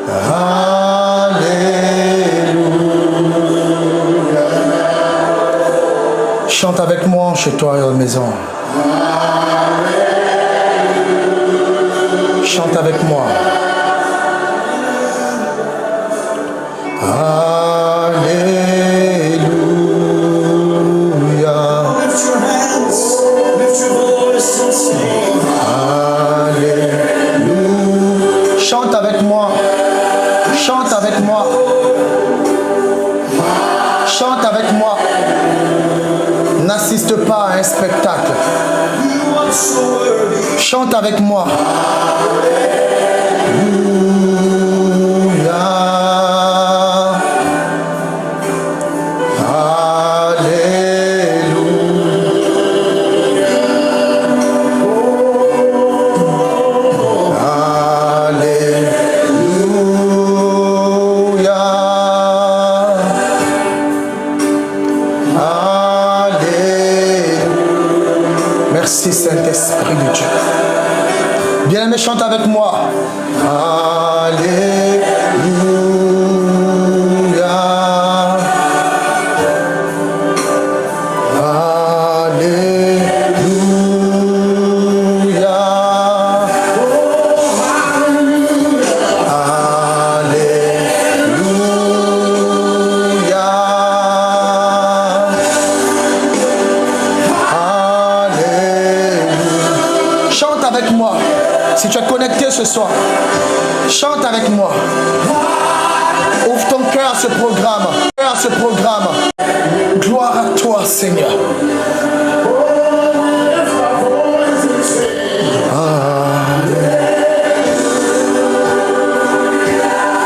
Alléluia. Chante avec moi chez toi à la maison. Chante avec moi. Alléluia. Lift your hands, lift your voice and sing. Alléluia. Chante avec moi. Chante avec moi. Chante avec moi. N'assiste pas à un spectacle. You are so worthy. Chante avec moi. Merci Saint-Esprit de Dieu. Bien-aimé, chante avec moi. Alléluia. Alléluia. Alléluia. Chante avec moi. Si tu es connecté ce soir, chante avec moi. Ouvre ton cœur à ce programme. À ce programme. Gloire à toi, Seigneur.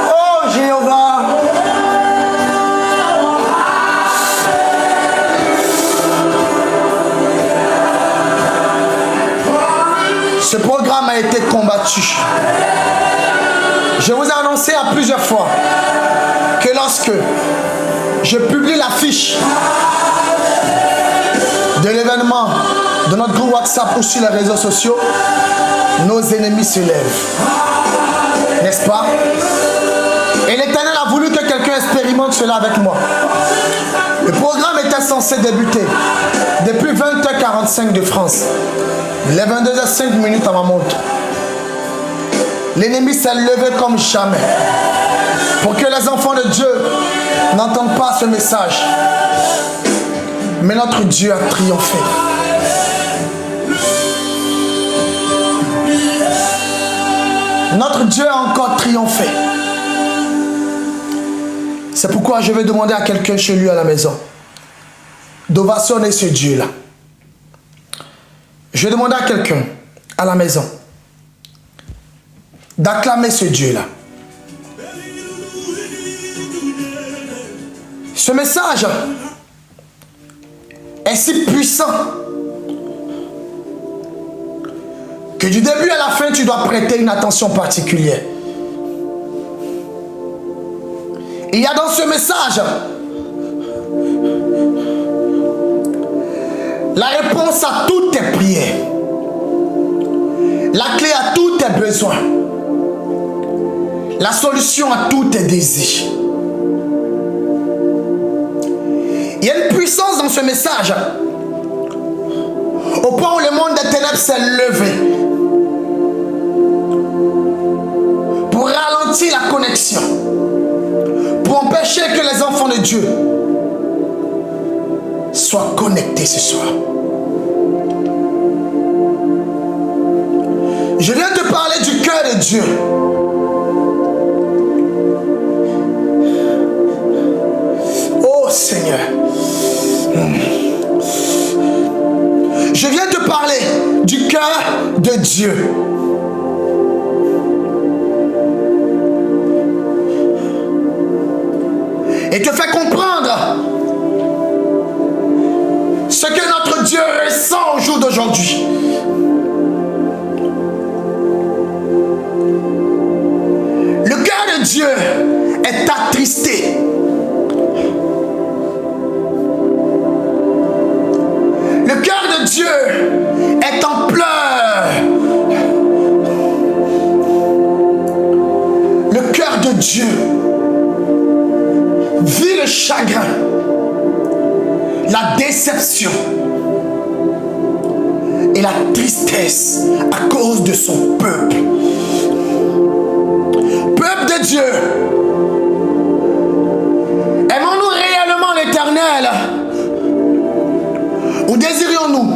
Oh Jéhovah. Ce programme a été combattu. Je vous ai annoncé à plusieurs fois que lorsque je publie l'affiche de l'événement de notre groupe WhatsApp ou sur les réseaux sociaux, nos ennemis se lèvent. N'est-ce pas? Et l'Éternel a voulu que quelqu'un expérimente cela avec moi. Le programme était censé débuter depuis 20h45 de France. Il est 22h05 à ma montre. L'ennemi s'est levé comme jamais pour que les enfants de Dieu n'entendent pas ce message. Mais notre Dieu a triomphé. Notre Dieu a encore triomphé. C'est pourquoi je vais demander à quelqu'un chez lui à la maison d'ovationner ce Dieu-là. Je vais demander à quelqu'un à la maison d'acclamer ce Dieu-là. Ce message est si puissant que du début à la fin, tu dois prêter une attention particulière. Il y a dans ce message la réponse à toutes tes prières, la clé à tous tes besoins, la solution à tous tes désirs. Il y a une puissance dans ce message au point où le monde des ténèbres s'est levé pour ralentir la connexion, pour empêcher que les enfants de Dieu soient connectés ce soir. Je viens te parler du cœur de Dieu. Oh Seigneur. Je viens te parler du cœur de Dieu. Et te faire comprendre ce que notre Dieu ressent au jour d'aujourd'hui. Le cœur de Dieu est attristé. Le cœur de Dieu est en pleurs. Le cœur de Dieu vit le chagrin, la déception et la tristesse à cause de son peuple. Peuple de Dieu, aimons-nous réellement l'Éternel ou désirions-nous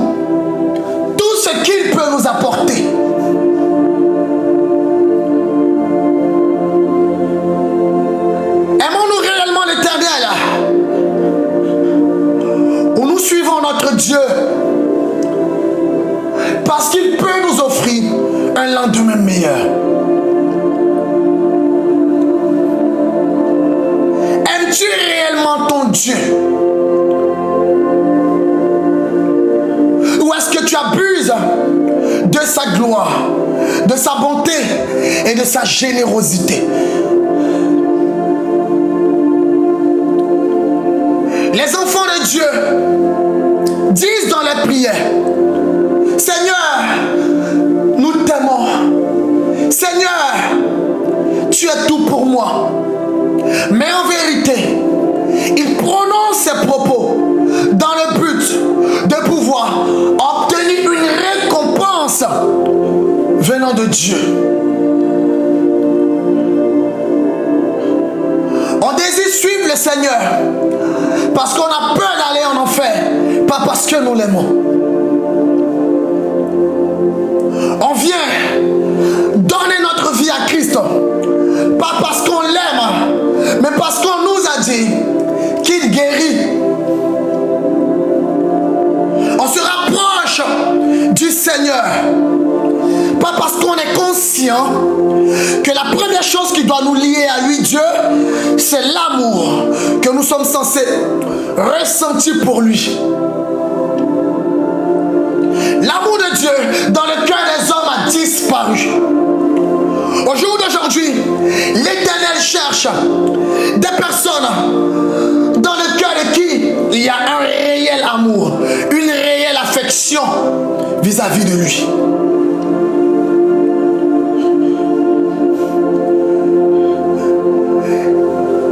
tout ce qu'il peut nous apporter? Aimons-nous réellement l'Éternel ou nous suivons notre Dieu parce qu'il peut nous offrir un lendemain meilleur? Aimes-tu réellement ton Dieu? Ou est-ce que tu abuses de sa gloire, de sa bonté et de sa générosité? Les enfants de Dieu disent dans les prières: Seigneur, nous t'aimons. Seigneur, tu es tout pour moi. Mais en vérité, il prononce ces propos dans le but de pouvoir obtenir une récompense venant de Dieu. On désire suivre le Seigneur parce qu'on a peur d'aller en enfer, pas parce que nous l'aimons. On vient donner notre vie à Christ, pas parce qu'on l'aime, mais parce qu'on nous a dit qu'il guérit. On se rapproche du Seigneur, pas parce qu'on est conscient que la première chose qui doit nous lier à lui, Dieu, c'est l'amour que nous sommes censés ressentir pour lui. L'amour de Dieu dans le cœur des hommes a disparu. Au jour d'aujourd'hui, l'Éternel cherche des personnes dans le cœur de qui il y a un réel amour, une réelle affection vis-à-vis de lui.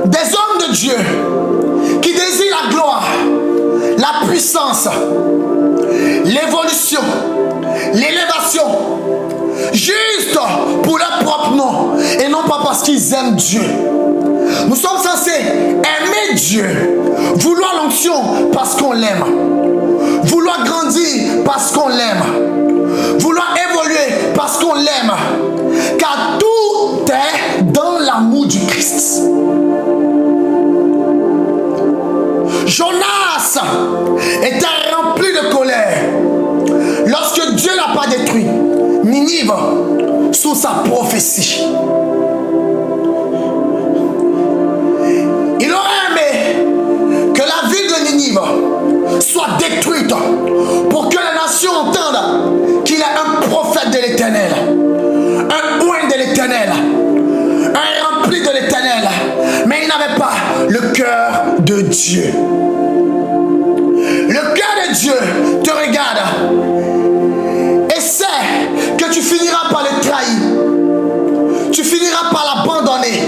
Des hommes de Dieu qui désirent la gloire, la puissance, l'évolution, l'élévation, juste pour leur propre nom et non pas parce qu'ils aiment Dieu. Nous sommes censés aimer Dieu, vouloir l'onction parce qu'on l'aime, vouloir grandir parce qu'on l'aime, vouloir évoluer parce qu'on l'aime, car tout est dans l'amour du Christ. Jonas était rempli de colère lorsque Dieu n'a pas détruit Ninive sous sa prophétie. Il aurait aimé que la ville de Ninive soit détruite pour que les nations entendent qu'il est un prophète de l'Éternel, un oint de l'Éternel, un rempli de l'Éternel, mais il n'avait pas le cœur de Dieu. Le cœur de Dieu te regarde et sait que tu finiras par le trahir, tu finiras par l'abandonner,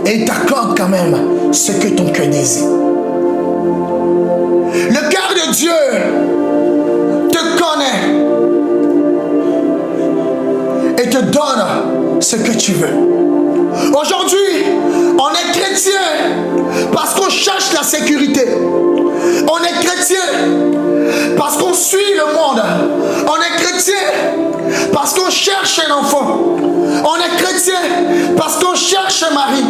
et il t'accorde quand même ce que ton cœur désire. Le cœur de Dieu te connaît et te donne ce que tu veux. Aujourd'hui, on est chrétien parce qu'on cherche la sécurité. On est chrétien parce qu'on suit le monde. On est chrétien parce qu'on cherche un enfant. On est chrétien parce qu'on cherche un mari.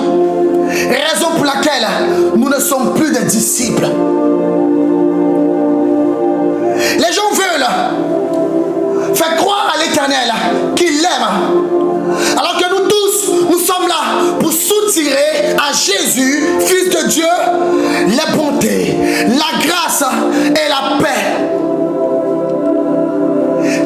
Raison pour laquelle nous ne sommes plus des disciples. Les gens veulent faire croire à l'Éternel qu'il l'aime, alors que nous tous, nous sommes là pour soutirer à Jésus, Fils de Dieu, la bonté, la grâce et la paix.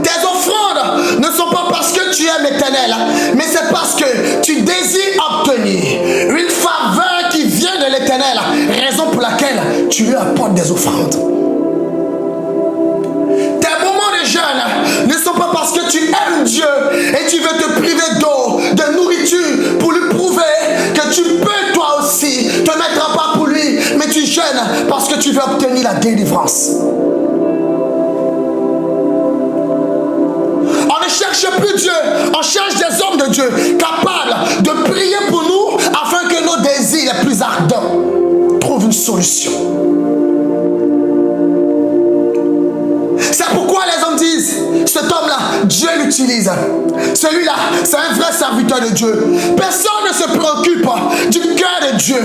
Tes offrandes ne sont pas parce que tu aimes l'Éternel, mais c'est parce que tu désires obtenir une faveur qui vient de l'Éternel, raison pour laquelle tu lui apportes des offrandes. Tes moments de jeûne ne sont pas parce que tu aimes Dieu et tu veux te priver d'eau, de nourriture pour jeûnes parce que tu veux obtenir la délivrance. On ne cherche plus Dieu, on cherche des hommes de Dieu capables de prier pour nous afin que nos désirs les plus ardents trouvent une solution. C'est pourquoi les hommes disent, cet homme-là, Dieu l'utilise. Celui-là, c'est un vrai serviteur de Dieu. Personne ne se préoccupe du cœur de Dieu.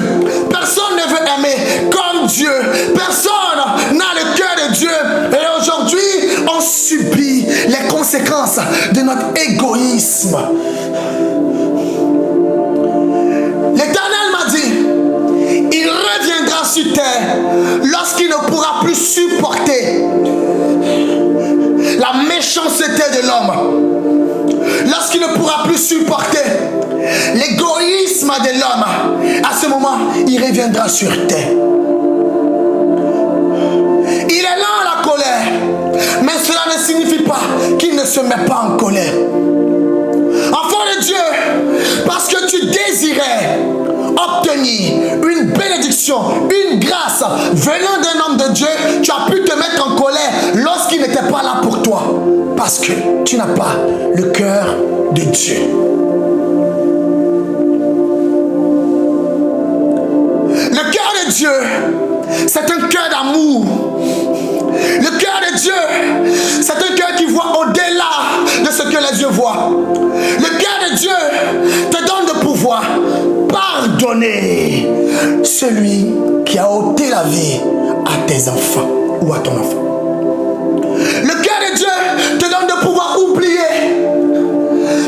Personne ne veut aimer comme Dieu. Personne n'a le cœur de Dieu. Et aujourd'hui, on subit les conséquences de notre égoïsme. L'Éternel m'a dit, il reviendra sur terre lorsqu'il ne pourra plus supporter la méchanceté de l'homme, lorsqu'il ne pourra plus supporter l'égoïsme de l'homme, à ce moment, il reviendra sur terre. Il est lent à la colère, mais cela ne signifie pas qu'il ne se met pas en colère. Enfant de Dieu, parce que tu désirais obtenir une bénédiction, une grâce venant d'un homme de Dieu, tu as pu te mettre en colère lorsqu'il n'était pas là pour toi, parce que tu n'as pas le cœur de Dieu. Le cœur de Dieu, c'est un cœur d'amour. Le cœur de Dieu, c'est un cœur qui voit au-delà de ce que les yeux voient. Le cœur de Dieu te donne de pouvoir pardonner celui qui a ôté la vie à tes enfants ou à ton enfant. Le cœur de Dieu te donne de pouvoir oublier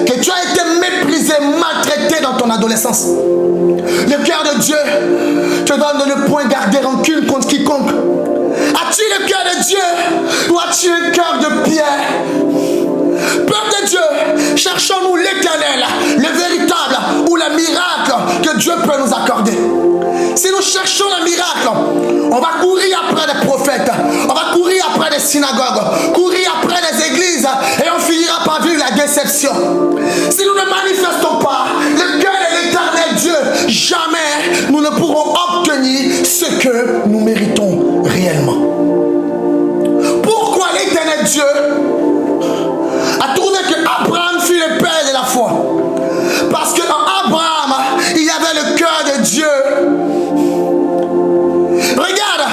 que tu as été méprisé, maltraité dans ton adolescence. Le cœur de Dieu te donne de ne point garder rancune contre quiconque. As-tu le cœur de Dieu ou as-tu un cœur de pierre? Peuple de Dieu, cherchons-nous l'Éternel, le véritable ou le miracle que Dieu peut nous accorder. Si nous cherchons le miracle, on va courir après des prophètes, on va courir après des synagogues, courir après des églises et on finira par vivre la déception. Si nous ne manifestons pas le cœur de l'Éternel Dieu, jamais nous ne pourrons obtenir ce que nous méritons réellement. Pourquoi l'Éternel Dieu a trouvé que Abraham fut le père de la foi? Parce qu'en Abraham, il y avait le cœur de Dieu. Regarde,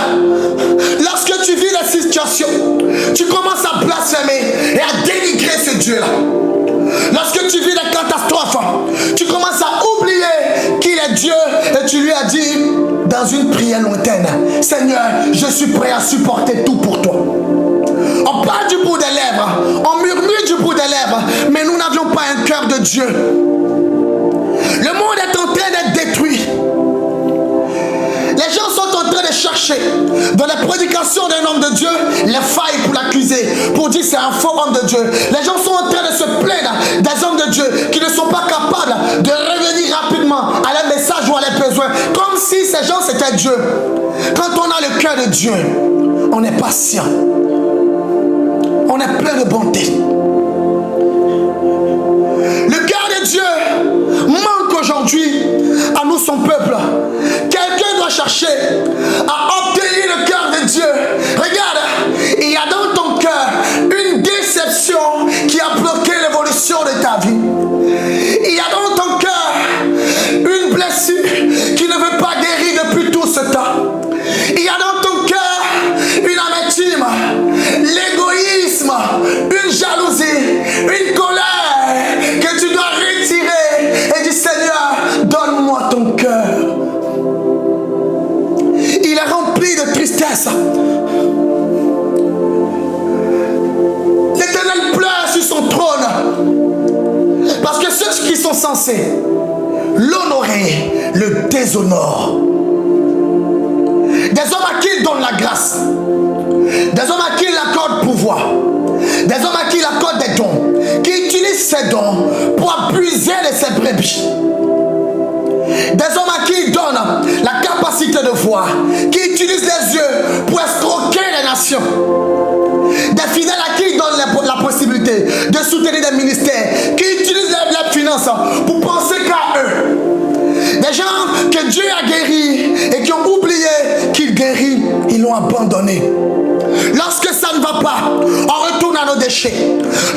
lorsque tu vis la situation, tu commences à blasphémer et à dénigrer ce Dieu-là. Lorsque tu vis la catastrophe, tu commences à oublier qu'il est Dieu et tu lui as dit dans une prière lointaine, Seigneur, je suis prêt à supporter tout pour toi. On parle du bout des lèvres, on murmure du bout des lèvres, mais nous n'avions pas un cœur de Dieu. Le monde est en train d'être détruit. Les gens sont en train de chercher dans la prédication d'un homme de Dieu les failles pour l'accuser, pour dire c'est un faux homme de Dieu. Les gens sont en train de se plaindre des hommes de Dieu qui ne sont pas capables de revenir rapidement à leur message ou à leurs besoins, comme si ces gens c'était Dieu. Quand on a le cœur de Dieu, on est patient, on est plein de bonté. Le cœur de Dieu manque aujourd'hui à nous, son peuple. Quelqu'un doit chercher à obtenir le cœur de Dieu. Regarde, il y a dans ton cœur une déception qui a bloqué l'évolution de ta vie. Il y a dans ton cœur une blessure qui ne veut pas guérir depuis tout ce temps. Il y a dans ton cœur une amertume, l'égoïsme, une jalousie, une colère que tu dois retirer et dire Seigneur, donne-moi ton cœur. Il est rempli de tristesse. L'Éternel pleure sur son trône parce que ceux qui sont censés l'honorer le déshonorent. Des hommes à qui il donne la grâce, des hommes à qui il accorde pouvoir, des hommes à qui il accorde des dons, qui utilisent ces dons pour abuser de ses brebis. Des hommes à qui il donne la capacité de voir, qui utilisent les yeux pour escroquer les nations. Des fidèles à qui il donne la possibilité de soutenir des ministères, qui utilisent les finances pour penser qu'à eux. Des gens que Dieu a guéris et qui ont oublié qu'ils guéri, ils l'ont abandonné. Lorsque ça ne va pas, on retourne à nos déchets.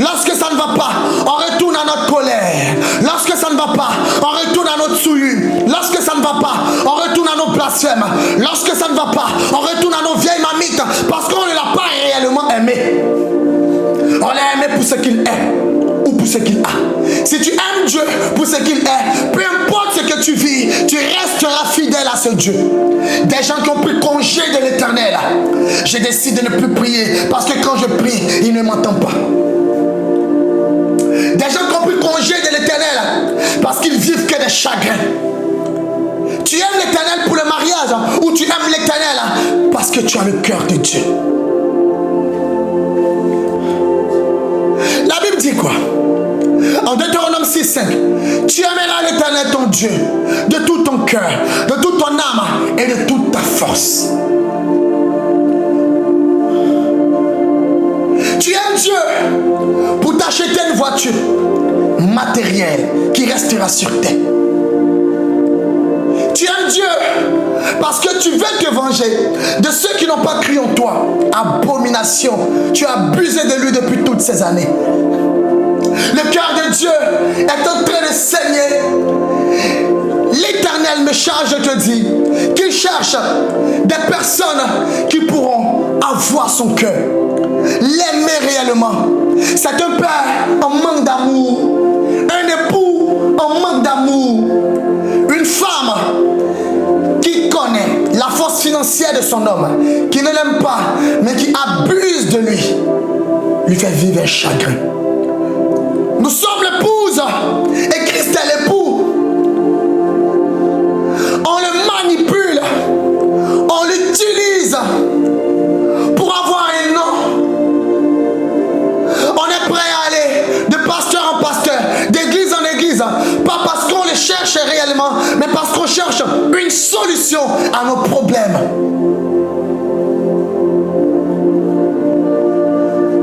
Lorsque ça ne va pas, on retourne à notre colère. Lorsque ça ne va pas, on retourne à notre souillure. Lorsque ça ne va pas, on retourne à nos blasphèmes. Lorsque ça ne va pas, on retourne à nos vieilles mamites parce qu'on ne l'a pas réellement aimé. On l'a aimé pour ce qu'il est ou pour ce qu'il a. Si tu aimes Dieu pour ce qu'il est, peu importe ce que tu vis, tu resteras fidèle à ce Dieu. Des gens qui ont pris congé de l'Éternel. Je décide de ne plus prier parce que quand je prie, il ne m'entend pas. Des gens qui ont pris congé de l'Éternel parce qu'ils vivent que des chagrins. Tu aimes l'Éternel pour le mariage ou tu aimes l'Éternel parce que tu as le cœur de Dieu. La Bible dit quoi? En Deutéronome 6:5, tu aimeras l'Éternel ton Dieu de tout ton cœur, de toute ton âme et de toute ta force. Tu aimes Dieu pour t'acheter une voiture matérielle qui restera sur terre. Tu aimes Dieu parce que tu veux te venger de ceux qui n'ont pas cru en toi. Abomination, tu as abusé de lui depuis toutes ces années. Le cœur de Dieu est en train de saigner. L'Éternel me charge de te dire qu'il cherche des personnes qui pourront avoir son cœur, l'aimer réellement. C'est un père en manque d'amour, un époux en manque d'amour, une femme qui connaît la force financière de son homme, qui ne l'aime pas, mais qui abuse de lui fait vivre un chagrin. Nous sommes l'épouse et Christ est l'époux. On le manipule, on l'utilise pour avoir un nom. On est prêt à aller de pasteur en pasteur, d'église en église, pas parce qu'on les cherche réellement, mais parce qu'on cherche une solution à nos problèmes.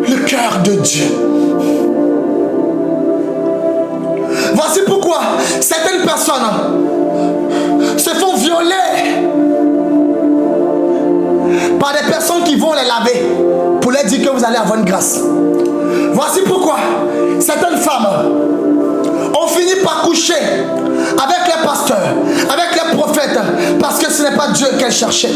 Le cœur de Dieu. Voici pourquoi certaines personnes se font violer par des personnes qui vont les laver pour leur dire que vous allez avoir une grâce. Voici pourquoi certaines femmes ont fini par coucher avec les pasteurs, avec les prophètes, parce que ce n'est pas Dieu qu'elles cherchaient.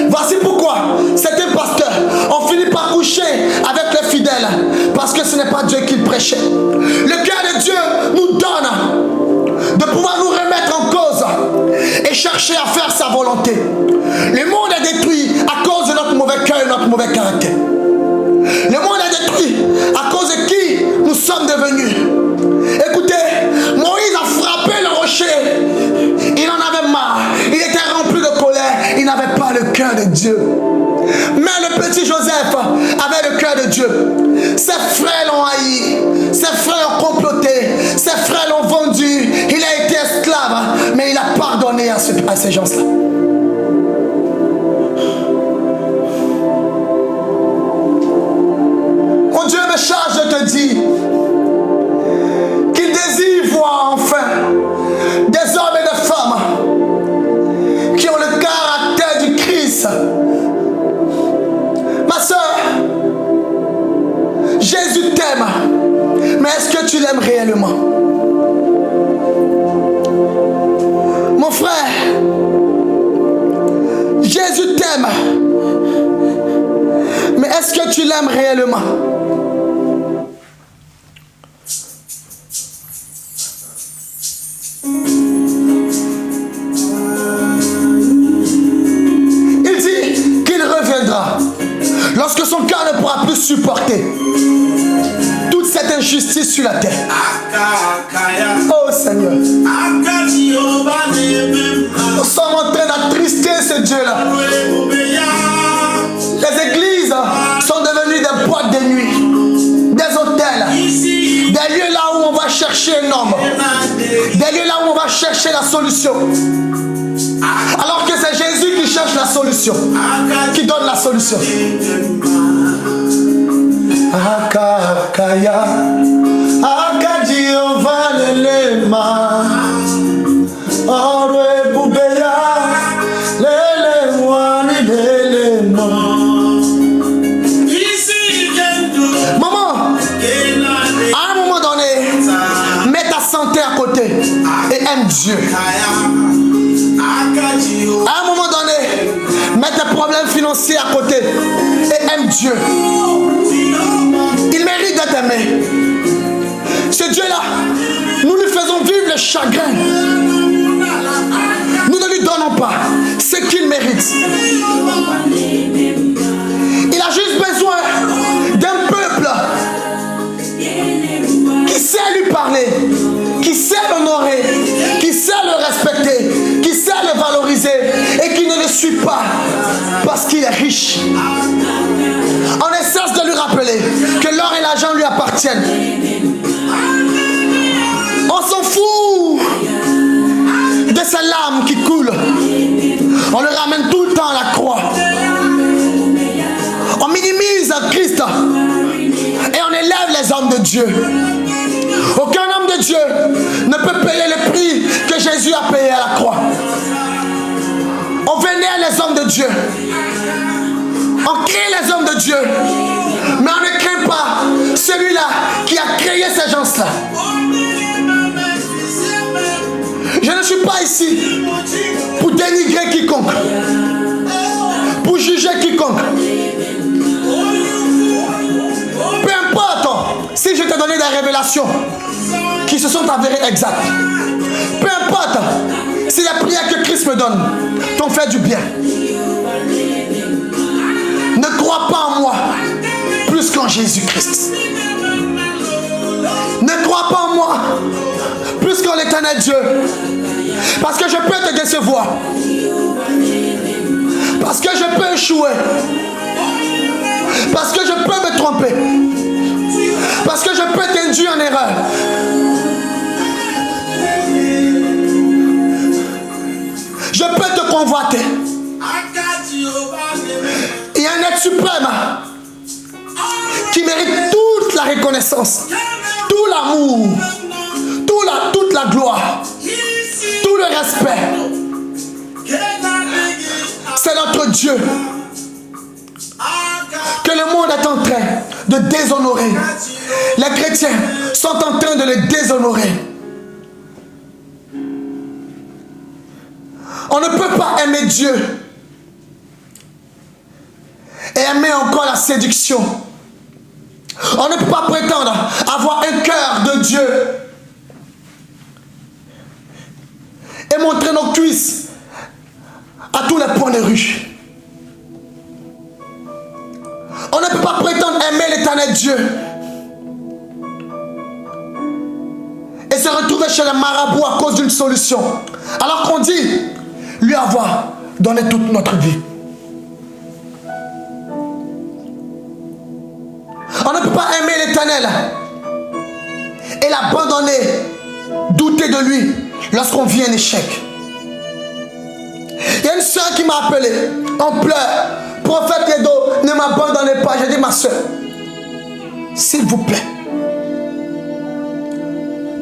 Voici pourquoi certains pasteurs ont fini par coucher avec les fidèles, parce que ce n'est pas Dieu qu'ils prêchaient. Le cœur de Dieu nous donne de pouvoir nous remettre en cause et chercher à faire sa volonté. Le monde est détruit à cause de notre mauvais cœur et notre mauvais caractère. Le monde est détruit à cause de qui nous sommes devenus. Écoutez, Moïse a frappé le rocher. Il en avait marre. Il était rempli de colère. Il n'avait pas le cœur de Dieu. Mais le petit Joseph avait le cœur de Dieu. Ses frères l'ont haï. Ses frères ont comploté. Ses frères l'ont vendu. Il a été esclave. Mais il a pardonné à ces gens-là. Mon Dieu me charge de te dire qu'il désire voir enfin des hommes et des femmes qui ont le caractère du Christ. Ma soeur, Jésus t'aime, mais est-ce que tu l'aimes réellement? Mon frère, Jésus t'aime, mais est-ce que tu l'aimes réellement? Il dit qu'il reviendra lorsque son cœur ne pourra plus supporter toute cette injustice sur la terre. Oh Seigneur, nous sommes en train d'attrister ce Dieu-là. Les églises sont devenues des boîtes de nuit, des hôtels, des lieux là où on va chercher un homme, des lieux là où on va chercher la solution. Alors que c'est Jésus qui cherche la solution, qui donne la solution. Akakaya, Akadiova lelema, Orwe bubeya, lelewa. aime Dieu. À un moment donné, mets tes problèmes financiers à côté et aime Dieu. Il mérite d'être aimé. Ce Dieu-là, nous lui faisons vivre le chagrin. Nous ne lui donnons pas ce qu'il mérite. Il a juste besoin d'un peuple qui sait lui parler, qui sait l'honorer, qui sait le respecter, qui sait le valoriser et qui ne le suit pas parce qu'il est riche. On ne cesse de lui rappeler que l'or et l'argent lui appartiennent. On s'en fout de ces larmes qui coulent. On le ramène tout le temps à la croix. On minimise Christ et on élève les hommes de Dieu. Aucun homme de Dieu ne peut payer le prix que Jésus a payé à la croix. On vénère les hommes de Dieu. On crée les hommes de Dieu. Mais on ne craint pas celui-là qui a créé ces gens-là. Je ne suis pas ici pour dénigrer quiconque, pour juger quiconque. Peu importe si je t'ai donné des révélations qui se sont avérées exactes. Peu importe si la prière que Christ me donne t'ont fait du bien. Ne crois pas en moi plus qu'en Jésus-Christ. Ne crois pas en moi plus qu'en l'éternel Dieu. Parce que je peux te décevoir. Parce que je peux échouer. Parce que je peux me tromper. Parce que je peux t'induire en erreur. Je peux te convoiter. Il y a un être suprême qui mérite toute la reconnaissance, tout l'amour, toute la gloire, tout le respect. C'est notre Dieu que le monde est en train de déshonorer. Les chrétiens sont en train de le déshonorer. On ne peut pas aimer Dieu et aimer encore la séduction. On ne peut pas prétendre avoir un cœur de Dieu et montrer nos cuisses à tous les points de rue. On ne peut pas prétendre aimer l'éternel Dieu et se retrouver chez les marabouts à cause d'une solution, alors qu'on dit lui avoir donné toute notre vie. On ne peut pas aimer l'éternel et l'abandonner, douter de lui lorsqu'on vit un échec. Il y a une soeur qui m'a appelé en pleurs. Prophète Edo, ne m'abandonnez pas. J'ai dit, ma soeur, s'il vous plaît,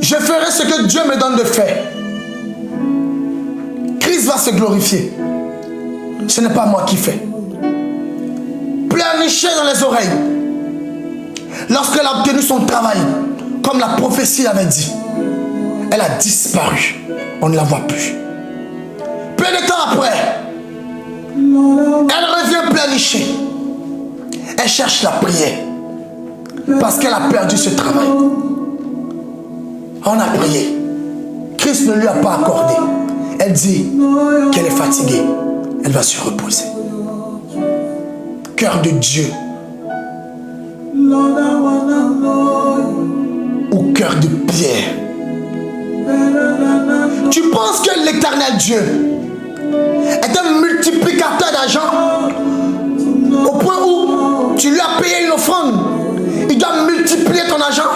je ferai ce que Dieu me donne de faire. Christ va se glorifier. Ce n'est pas moi qui fais. Pleurnicher dans les oreilles. Lorsqu'elle a obtenu son travail, comme la prophétie l'avait dit, elle a disparu. On ne la voit plus. Peu de temps après, elle revient pleurnicher. Elle cherche la prière parce qu'elle a perdu ce travail. On a prié. Christ ne lui a pas accordé. Elle dit qu'elle est fatiguée. Elle va se reposer. Cœur de Dieu ou cœur de pierre. Tu penses que l'éternel Dieu est un multiplicateur d'argent au point où tu lui as payé une offrande, il doit multiplier ton argent?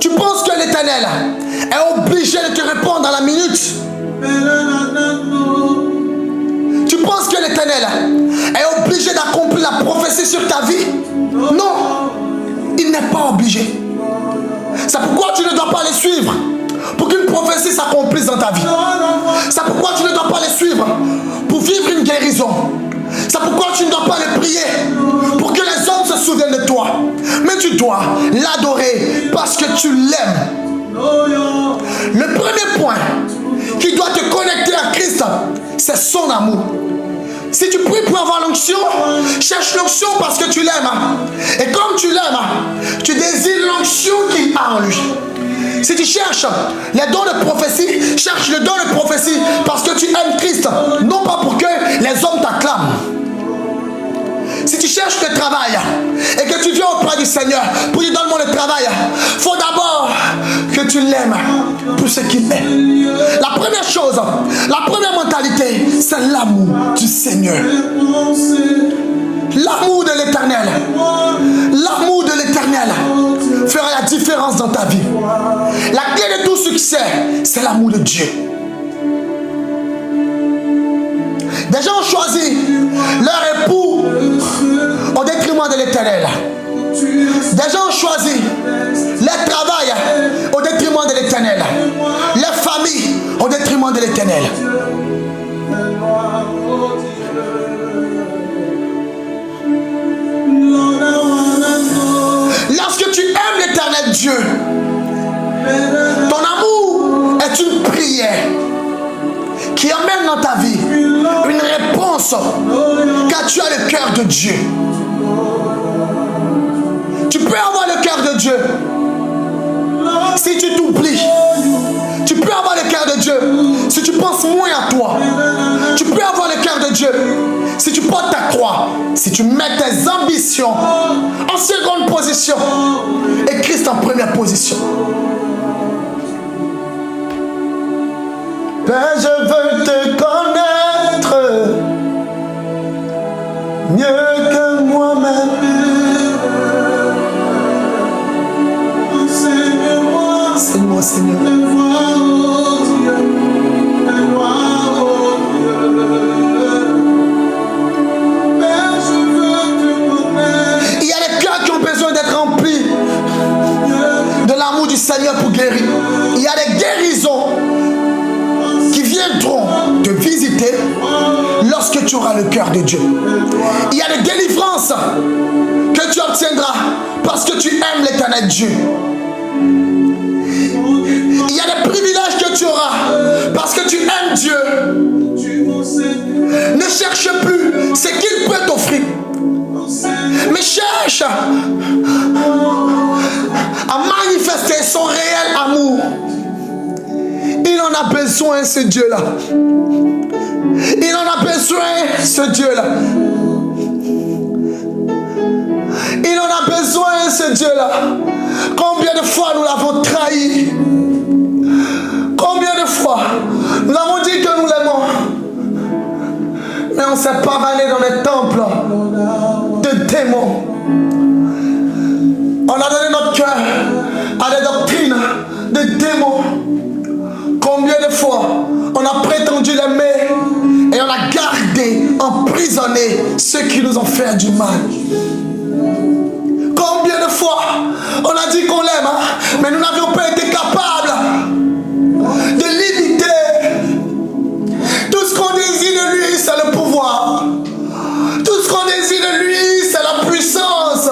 Tu penses que l'éternel est obligé de te répondre à la minute? Tu penses que l'éternel est obligé d'accomplir la prophétie sur ta vie? Non, il n'est pas obligé. C'est pourquoi tu ne dois pas les suivre pour qu'une prophétie s'accomplisse dans ta vie. C'est pourquoi tu ne dois pas les suivre pour vivre une guérison. C'est C'est pourquoi tu ne dois pas le prier pour que les hommes se souviennent de toi. Mais tu dois l'adorer parce que tu l'aimes. Le premier point qui doit te connecter à Christ, c'est son amour. Si tu pries pour avoir l'onction, cherche l'onction parce que tu l'aimes. Et comme tu l'aimes, tu désires l'onction qu'il a en lui. Si tu cherches les dons de prophétie, cherche le don de prophétie parce que tu aimes Christ, non pas pour que les hommes t'acclament. Si tu cherches le travail et que tu viens auprès du Seigneur pour lui donner le travail, il faut d'abord que tu l'aimes pour ce qu'il est. La première chose, la première mentalité, c'est l'amour du Seigneur. L'amour de l'Éternel. L'amour de l'Éternel fera la différence dans ta vie. La clé de tout succès, c'est l'amour de Dieu. Des gens ont choisi leur époux au détriment de l'Éternel. Des gens ont choisi leur travail au détriment de l'Éternel. Leur famille au détriment de l'Éternel. Lorsque tu aimes l'Éternel Dieu, ton amour est une prière qui emmène dans ta vie une réponse car tu as le cœur de Dieu. Tu peux avoir le cœur de Dieu si tu t'oublies. Tu peux avoir le cœur de Dieu si tu penses moins à toi. Tu peux avoir le cœur de Dieu si tu portes ta croix, si tu mets tes ambitions en seconde position et Christ en première position. Père, je veux te connaître mieux que moi-même. Enseigne-moi, Seigneur. Il y a des cœurs qui ont besoin d'être remplis de l'amour du Seigneur pour guérir. Il y a des guérisons qui viendront te visiter lorsque tu auras le cœur de Dieu. Il y a des délivrances que tu obtiendras parce que tu aimes l'Éternel Dieu. Il y a des privilèges que tu auras parce que tu aimes Dieu. Ne cherche plus ce qu'il peut t'offrir, mais cherche à manifester son réel amour. Il en a besoin, ce Dieu-là. Il en a besoin, ce Dieu-là. Il en a besoin, ce Dieu-là. Combien de fois nous l'avons trahi? Combien de fois nous avons dit que nous l'aimons, mais on s'est pavané dans les temples de démons. On a donné notre cœur à des doctrines de démons. Combien de fois on a prétendu l'aimer et on a gardé, emprisonné ceux qui nous ont fait du mal. Combien de fois on a dit qu'on l'aime, mais nous n'avions pas été capables de limiter. Tout ce qu'on désire de lui, c'est le pouvoir. Tout ce qu'on désire de lui, c'est la puissance.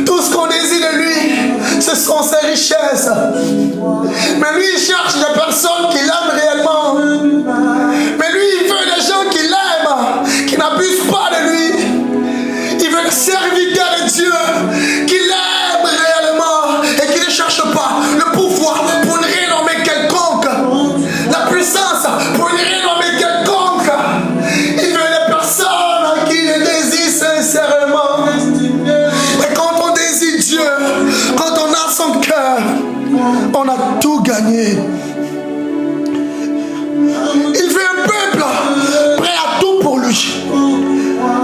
Tout ce qu'on désire de lui, ce sont ses richesses. Mais lui, il cherche des personnes qui l'aiment réellement. Mais lui, il veut des gens qui l'aiment, qui n'abusent pas de lui. Il veut des serviteurs de Dieu qui l'aiment réellement et qui ne cherchent pas le pouvoir pour une renommée quelconque, la puissance pour une renommée quelconque. Il veut des personnes qui le désirent sincèrement. Et quand on désire Dieu, quand on a son cœur, on a tout gagné. Il veut un peuple prêt à tout pour lui,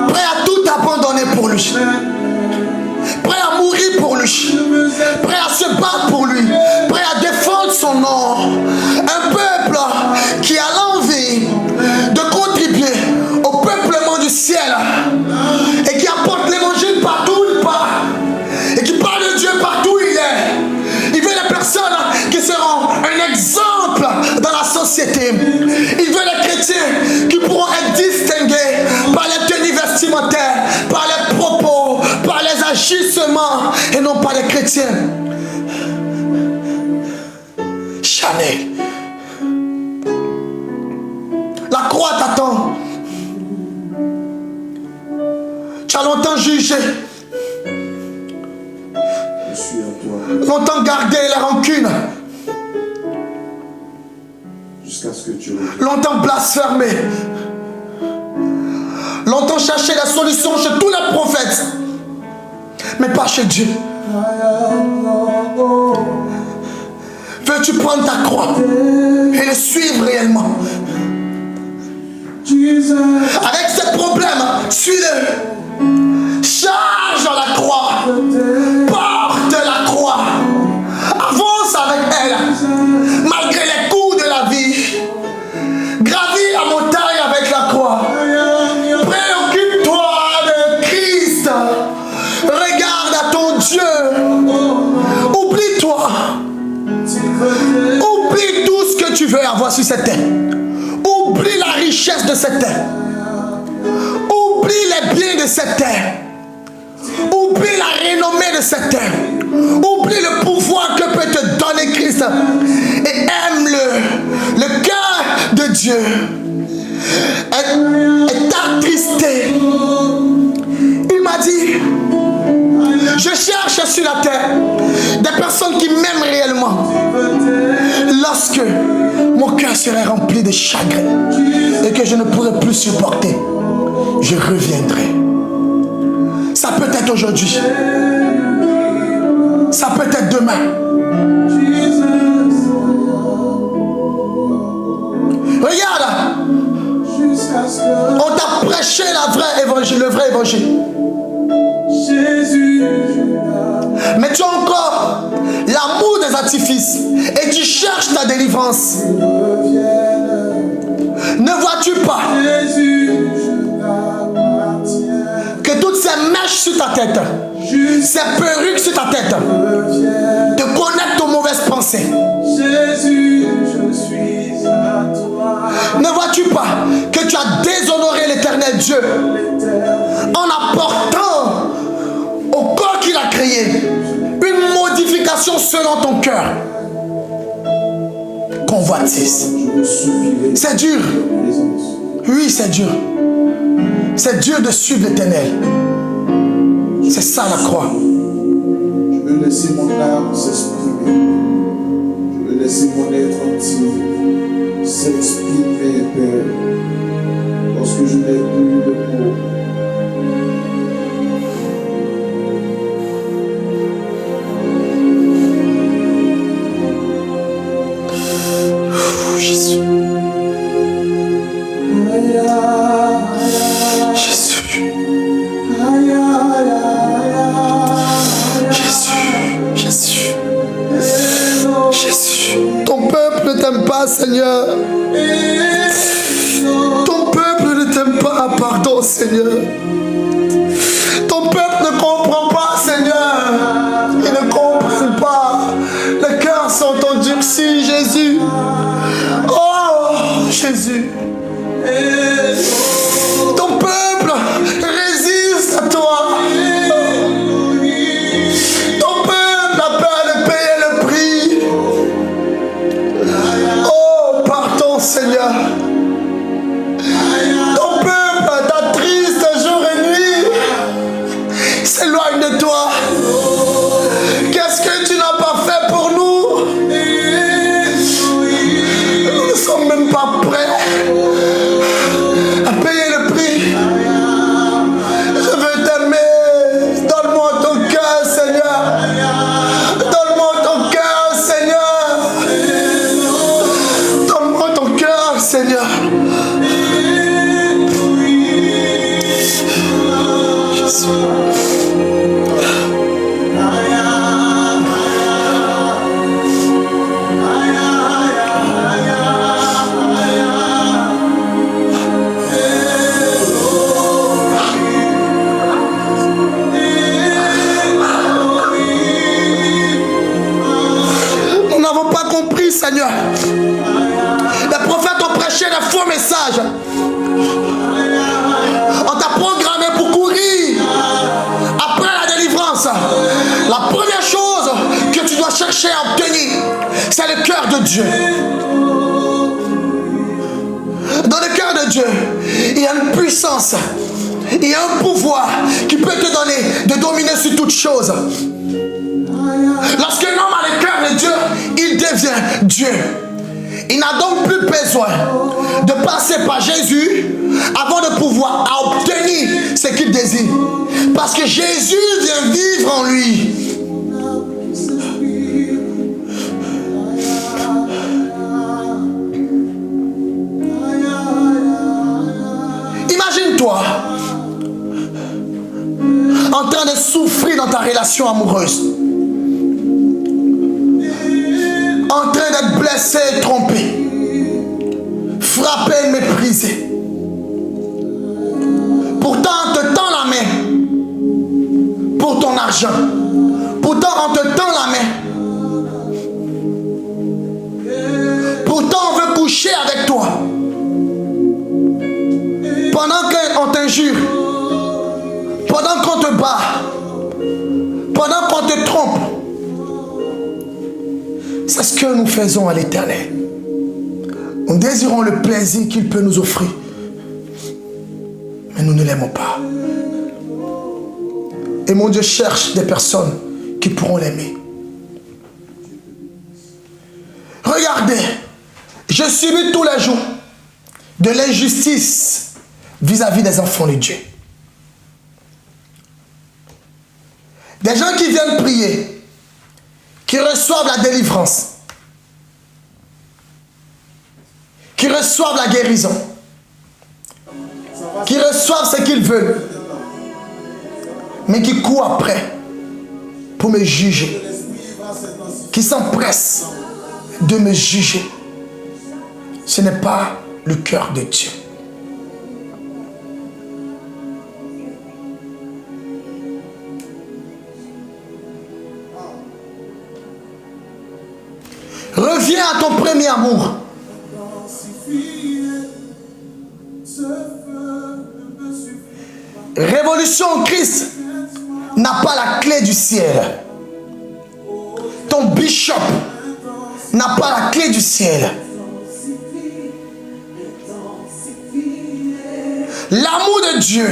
prêt à tout abandonner pour lui, prêt à mourir pour lui, prêt à se battre pour lui, prêt à défendre son nom. Un peuple qui a l'envie de contribuer au peuplement du ciel et qui apporte l'évangile partout où il part et qui parle de Dieu partout où il est. Il veut des personnes qui seront un exemple dans la société. Il veut des chrétiens qui pourront être distingués par les tenues musulmans et non pas des chrétiens. Chanel. La croix t'attend. Tu as longtemps jugé. Je suis à toi. Longtemps gardé la rancune. Jusqu'à ce que tu reviennes. Longtemps blasphémé. Longtemps cherché la solution chez tous les prophètes. Mais pas chez Dieu. Veux-tu prendre ta croix et le suivre réellement? Avec ces problèmes, suis-le. Charge la croix. Porte la croix. Avance avec elle. Malgré les coups de la vie. Gravis la montagne avec la croix. Préoccupe-toi de Christ. Regarde à ton Dieu. Oublie-toi. Oublie tout ce que tu veux avoir sur cette terre. Oublie la richesse de cette terre. Oublie les biens de cette terre. Oublie la renommée de cette terre. Oublie le pouvoir que peut te donner Christ. Et aime-le. Le cœur de Dieu est attristé. Il m'a dit, je cherche sur la terre des personnes qui m'aiment réellement. Lorsque mon cœur serait rempli de chagrin et que je ne pourrai plus supporter, je reviendrai. Ça peut être aujourd'hui. Ça peut être demain. Regarde. On t'a prêché le vrai évangile. Mais tu as encore l'amour des artifices et tu cherches ta délivrance. Ne vois-tu pas que toutes ces mèches sur ta tête, ces perruques sur ta tête te connectent aux mauvaises pensées? Ne vois-tu pas que tu as déshonoré l'éternel Dieu en apportant au corps qu'il a créé une modification selon ton cœur? Convoitise. C'est dur. Oui, c'est dur. C'est dur de suivre l'éternel. C'est ça la croix. Je veux laisser mon âme s'exprimer. Je veux laisser mon être entier s'exprimer, Père. Lorsque je n'ai plus de mots. Jésus. Jésus. Jésus. Jésus. Ton peuple ne t'aime pas, Seigneur. Ton peuple ne t'aime pas. Pardon, Seigneur. Ton peuple ne comprend pas, Seigneur. Ils ne comprennent pas. Les cœurs sont endurcis, Jésus. Oh, Jésus. Ton peuple résiste à toi. Ton peuple a peur de payer le prix. Oh, pardon, Seigneur. Ton peuple t'attriste jour et nuit. S'éloigne de toi. Qu'est-ce que tu n'as pas fait pour nous? Nous ne sommes même pas prêts à payer le prix. Je veux t'aimer. Donne-moi ton cœur, Seigneur. Donne-moi ton cœur, Seigneur. Donne-moi ton cœur, Seigneur. Jésus. Nous n'avons pas compris, Seigneur. Les prophètes ont prêché les faux messages. On t'a programmé pour courir après la délivrance. chercher à obtenir, c'est le cœur de Dieu. Dans le cœur de Dieu, il y a une puissance, il y a un pouvoir qui peut te donner de dominer sur toute chose. Lorsqu'un homme a le cœur de Dieu, il devient Dieu. Il n'a donc plus besoin de passer par Jésus avant de pouvoir obtenir ce qu'il désire. Parce que Jésus vient vivre en lui. Imagine-toi en train de souffrir dans ta relation amoureuse, en train d'être blessé et trompé, frappé et méprisé. Pourtant on te tend la main pour ton argent. Pourtant on te tend la main. Pourtant on veut coucher avec toi. Pendant qu'on t'injure, pendant qu'on te bat, pendant qu'on te trompe. C'est ce que nous faisons à l'Éternel. Nous désirons le plaisir qu'il peut nous offrir. Mais nous ne l'aimons pas. Et mon Dieu cherche des personnes qui pourront l'aimer. Regardez, je subis tous les jours de l'injustice vis-à-vis des enfants de Dieu. Des gens qui viennent prier, qui reçoivent la délivrance, qui reçoivent la guérison, qui reçoivent ce qu'ils veulent, mais qui courent après pour me juger, qui s'empressent de me juger. Ce n'est pas le cœur de Dieu. Reviens à ton premier amour. Révolution en Christ n'a pas la clé du ciel. Ton bishop n'a pas la clé du ciel. L'amour de Dieu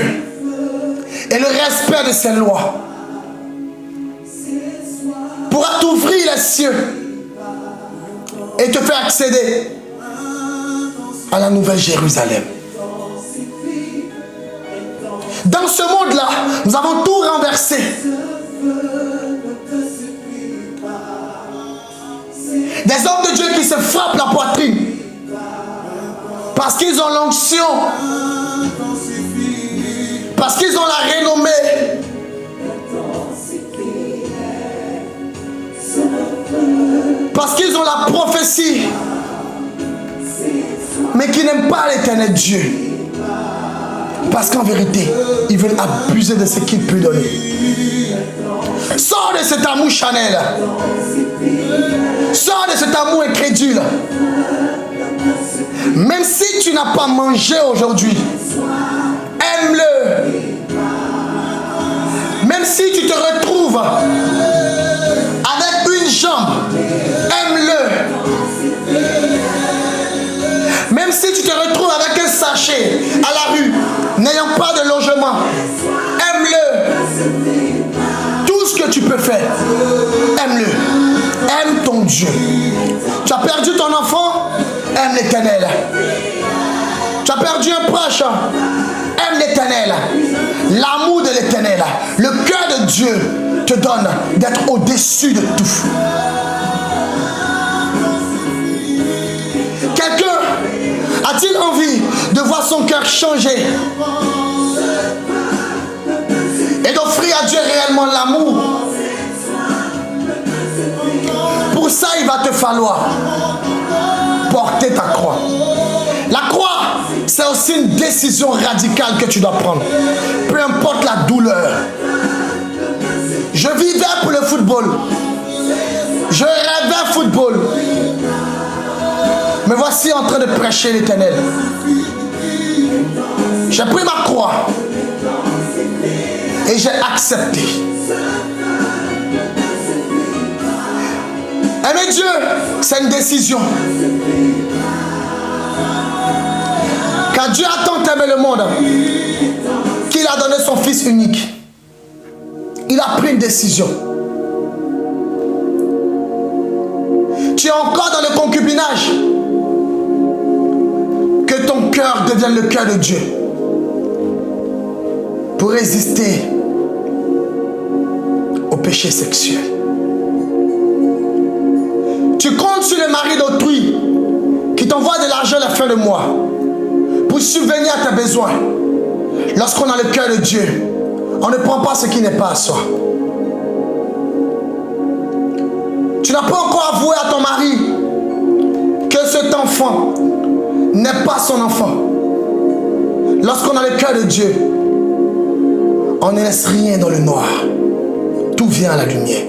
et le respect de ses lois pourra t'ouvrir les cieux et te faire accéder à la Nouvelle Jérusalem. Dans ce monde-là, nous avons tout renversé. Des hommes de Dieu qui se frappent la poitrine parce qu'ils ont l'onction, parce qu'ils ont la renommée, parce qu'ils ont la prophétie, mais qui n'aiment pas l'Éternel Dieu. Parce qu'en vérité, ils veulent abuser de ce qu'il peut donner. Sors de cet amour Chanel. Sors de cet amour incrédule. Même si tu n'as pas mangé aujourd'hui, aime-le. Même si tu te retrouves avec une jambe, aime-le. Même si tu te retrouves avec un sachet à la rue, n'ayant pas de logement, aime-le. Tout ce que tu peux faire, aime-le. Aime ton Dieu. Tu as perdu ton enfant, aime l'Éternel. Tu as perdu un proche, aime l'Éternel. L'amour de l'Éternel, le cœur de Dieu te donne d'être au-dessus de tout. Quelqu'un a-t-il envie de voir son cœur changer et d'offrir à Dieu réellement l'amour? Pour ça, il va te falloir porter ta croix. La croix, c'est aussi une décision radicale que tu dois prendre. Peu importe la douleur. Je vivais pour le football. Je rêvais football. Me voici en train de prêcher l'Éternel. J'ai pris ma croix et j'ai accepté. Aimer Dieu, c'est une décision. Car Dieu a tant aimé le monde qu'il a donné son Fils unique. Il a pris une décision. Tu es encore dans le concubinage. Que ton cœur devienne le cœur de Dieu. Pour résister au péché sexuel. Tu comptes sur le mari d'autrui qui t'envoie de l'argent à la fin du mois pour subvenir à tes besoins. Lorsqu'on a le cœur de Dieu, on ne prend pas ce qui n'est pas à soi. Tu n'as pas encore avoué à ton mari que cet enfant n'est pas son enfant. Lorsqu'on a le cœur de Dieu, on ne laisse rien dans le noir. Tout vient à la lumière.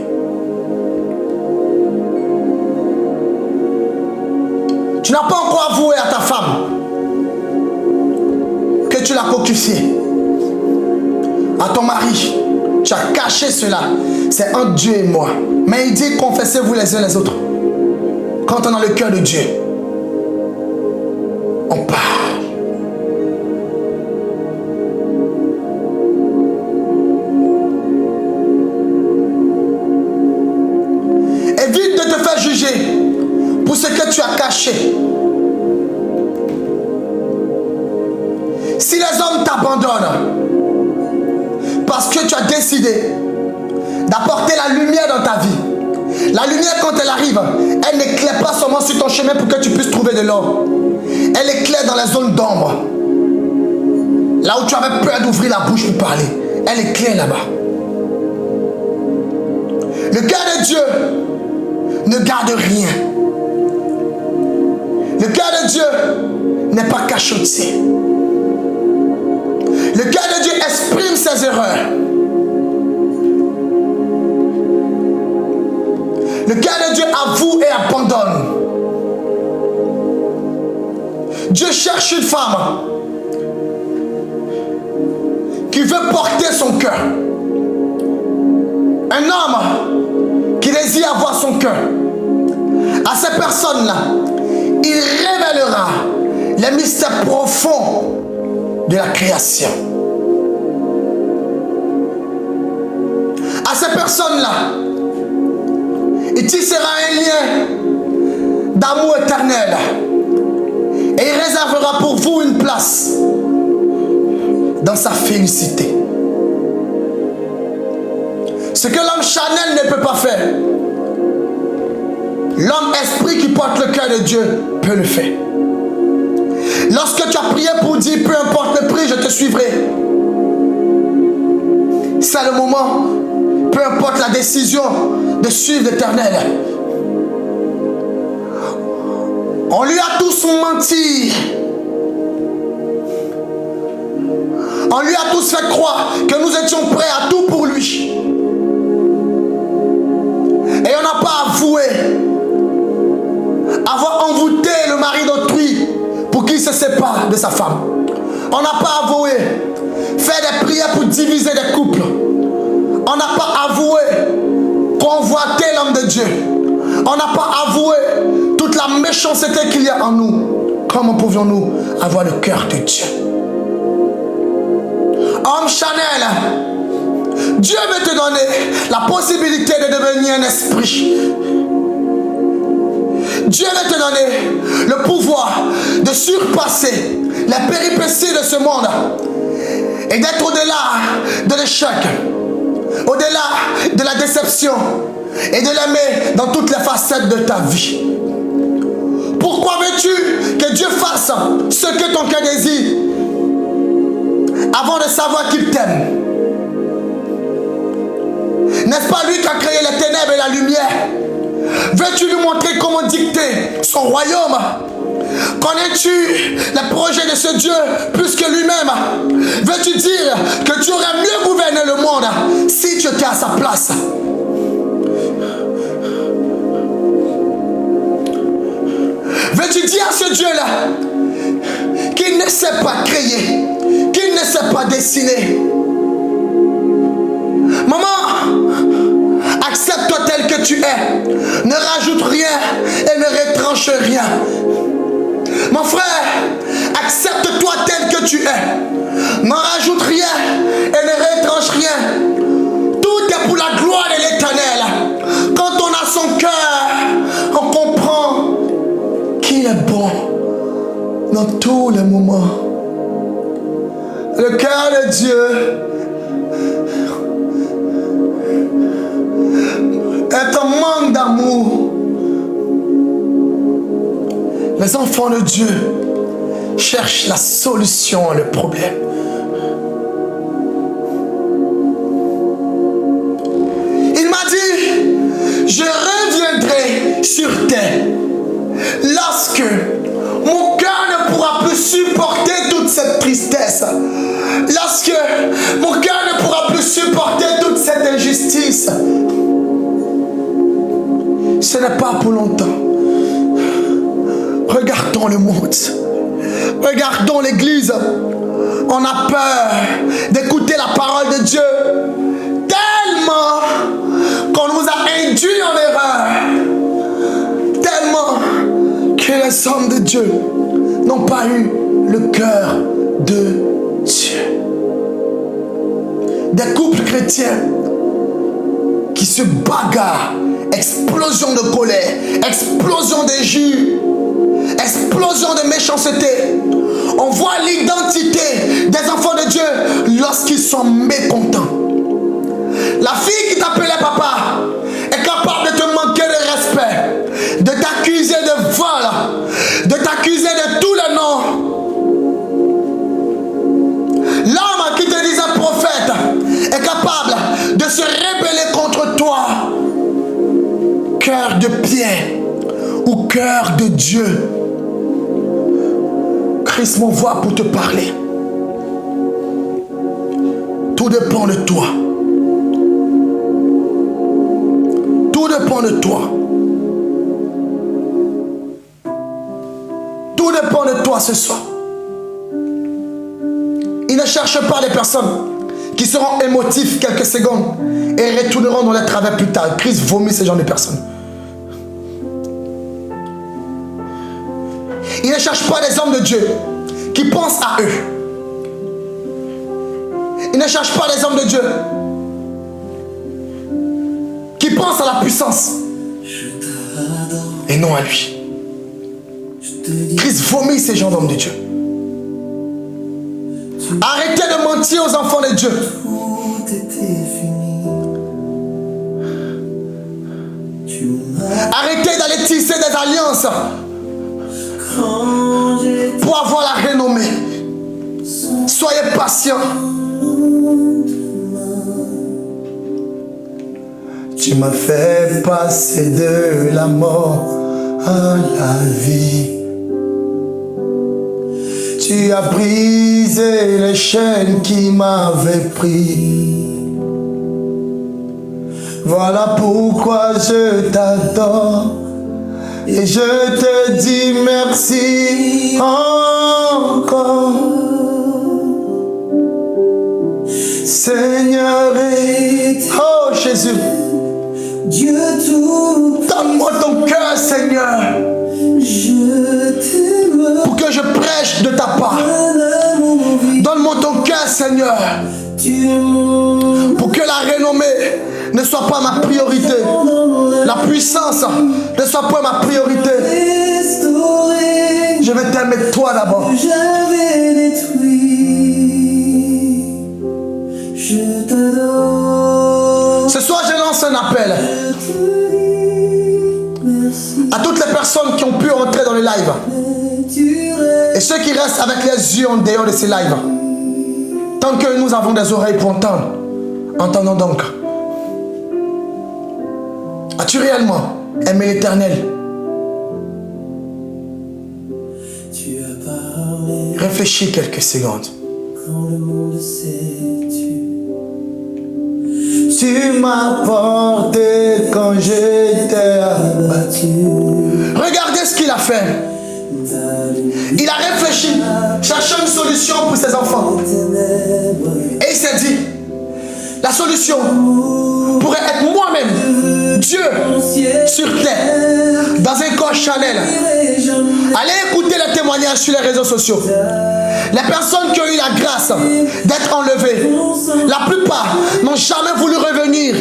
Tu n'as pas encore avoué à ta femme que tu l'as cocufié. À ton mari, tu as caché cela. C'est entre Dieu et moi. Mais il dit, confessez-vous les uns les autres. Quand on a le cœur de Dieu, on part. Évite de te faire juger pour ce que tu as caché. Si les hommes t'abandonnent parce que tu as décidé d'apporter la lumière dans ta vie, la lumière quand elle arrive, elle n'éclaire pas seulement sur ton chemin pour que tu puisses trouver de l'or. Elle éclaire dans les zones d'ombre. Là où tu avais peur d'ouvrir la bouche pour parler, elle éclaire là-bas. Le cœur de Dieu ne garde rien. Le cœur de Dieu n'est pas cachotier. Le cœur de Dieu exprime ses erreurs. Le cœur de Dieu avoue et abandonne. Dieu cherche une femme qui veut porter son cœur. Un homme qui désire avoir son cœur. À ces personnes-là, il révélera les mystères profonds de la création. À ces personnes-là, il tissera un lien d'amour éternel. Et il réservera pour vous une place dans sa félicité. Ce que l'homme charnel ne peut pas faire, l'homme esprit qui porte le cœur de Dieu peut le faire. Lorsque tu as prié pour dire peu importe le prix, je te suivrai, c'est le moment, peu importe la décision, de suivre l'Éternel. On lui a tous menti. On lui a tous fait croire que nous étions prêts à tout pour lui. Et on n'a pas avoué avoir envoûté le mari d'autrui pour qu'il se sépare de sa femme. On n'a pas avoué faire des prières pour diviser des couples. On n'a pas avoué convoiter l'homme de Dieu. On n'a pas avoué toute la méchanceté qu'il y a en nous. Comment pouvions-nous avoir le cœur de Dieu? Homme Chanel, Dieu veut te donner la possibilité de devenir un esprit. Dieu veut te donner le pouvoir de surpasser les péripéties de ce monde et d'être au-delà de l'échec, au-delà de la déception et de l'aimer dans toutes les facettes de ta vie. Pourquoi veux-tu que Dieu fasse ce que ton cœur désire avant de savoir qu'il t'aime? N'est-ce pas lui qui a créé les ténèbres et la lumière? Veux-tu lui montrer comment dicter son royaume? Connais-tu les projets de ce Dieu plus que lui-même? Veux-tu dire que tu aurais mieux gouverné le monde si tu étais à sa place? Veux-tu dire à ce Dieu-là qu'il ne sait pas créer, qu'il ne sait pas dessiner? Maman, accepte-toi tel que que tu es. Ne rajoute rien et ne retranche rien. Mon frère, accepte-toi tel que tu es. N'en rajoute rien et ne retranche rien. Tout est pour la gloire de l'Éternel. Quand on a son cœur, on comprend qu'il est bon dans tous les moments. Le cœur de Dieu est un manque d'amour. Les enfants de Dieu cherchent la solution à le problème. Il m'a dit, je reviendrai sur terre lorsque mon cœur ne pourra plus supporter toute cette tristesse. Lorsque mon cœur ne pourra plus supporter toute cette injustice. Ce n'est pas pour longtemps. Regardons le monde. Regardons l'église. On a peur d'écouter la parole de Dieu. Tellement qu'on nous a induits en erreur. Tellement que les hommes de Dieu n'ont pas eu le cœur de Dieu. Des couples chrétiens qui se bagarrent. Explosion de colère, explosion de jus, explosion de méchanceté. On voit l'identité des enfants de Dieu lorsqu'ils sont mécontents. La fille qui t'appelait papa est capable de te manquer de respect, de t'accuser de vol, de t'accuser de tous les noms. L'homme qui te disait prophète est capable de se rebeller contre toi. Cœur de pierre ou cœur de Dieu. Christ m'envoie pour te parler. Tout dépend de toi. Tout dépend de toi. Tout dépend de toi ce soir. Il ne cherche pas les personnes qui seront émotifs quelques secondes et retourneront dans les travers plus tard. Christ vomit ce genre de personnes. Il ne cherche pas des hommes de Dieu qui pensent à eux. Il ne cherche pas des hommes de Dieu qui pensent à la puissance et non à lui. Christ vomit ces gens d'hommes de Dieu. Arrêtez de mentir aux enfants de Dieu. Arrêtez d'aller tisser des alliances pour avoir la renommée. Soyez patients. Tu m'as fait passer de la mort à la vie. Tu as brisé les chaînes qui m'avaient pris. Voilà pourquoi je t'adore. Et je te dis merci encore. Seigneur, oh Jésus, Dieu tout, donne-moi ton cœur, Seigneur, pour que je prêche de ta part. Donne-moi ton cœur, Seigneur, pour que la renommée ne soit pas ma priorité. La puissance ne soit pas ma priorité. Je vais t'aimer toi d'abord. Ce soir, je lance un appel à toutes les personnes qui ont pu entrer dans le live et ceux qui restent avec les yeux en dehors de ces lives. Tant que nous avons des oreilles pour entendre, entendons donc. As-tu réellement aimé l'Éternel? Réfléchis quelques secondes. Tu m'as porté quand j'étais abattu. Regardez ce qu'il a fait. Il a réfléchi, cherchant une solution pour ses enfants. Et il s'est dit, la solution pourrait être moi-même. Dieu sur terre, dans un corps Chanel. Allez écouter les témoignages sur les réseaux sociaux. Les personnes qui ont eu la grâce d'être enlevées, la plupart n'ont jamais voulu revenir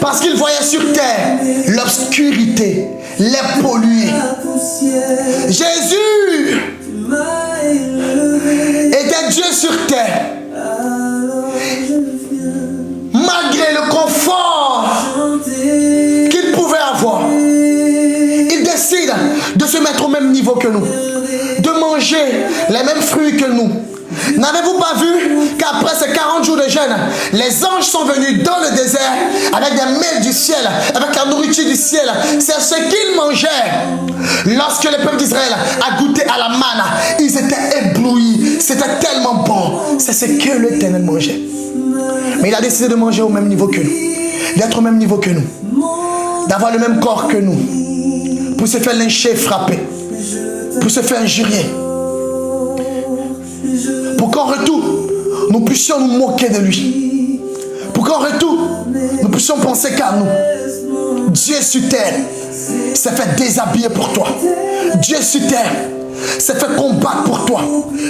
parce qu'ils voyaient sur terre l'obscurité, les polluer. Jésus était Dieu sur terre. Malgré le confort qu'il pouvait avoir, il décide de se mettre au même niveau que nous, de manger les mêmes fruits que nous. N'avez-vous pas vu qu'après ces 40 jours de jeûne, les anges sont venus dans le désert avec des mets du ciel, avec la nourriture du ciel? C'est ce qu'ils mangeaient. Lorsque le peuple d'Israël a goûté à la manne, ils étaient éblouis. C'était tellement bon. C'est ce que l'Éternel mangeait. Mais il a décidé de manger au même niveau que nous, d'être au même niveau que nous, d'avoir le même corps que nous, pour se faire lyncher, frapper, pour se faire injurier, pour qu'en retour, nous puissions nous moquer de lui, pour qu'en retour, nous puissions penser qu'à nous. Dieu sur terre s'est fait déshabiller pour toi. Dieu sur terre s'est fait combattre pour toi.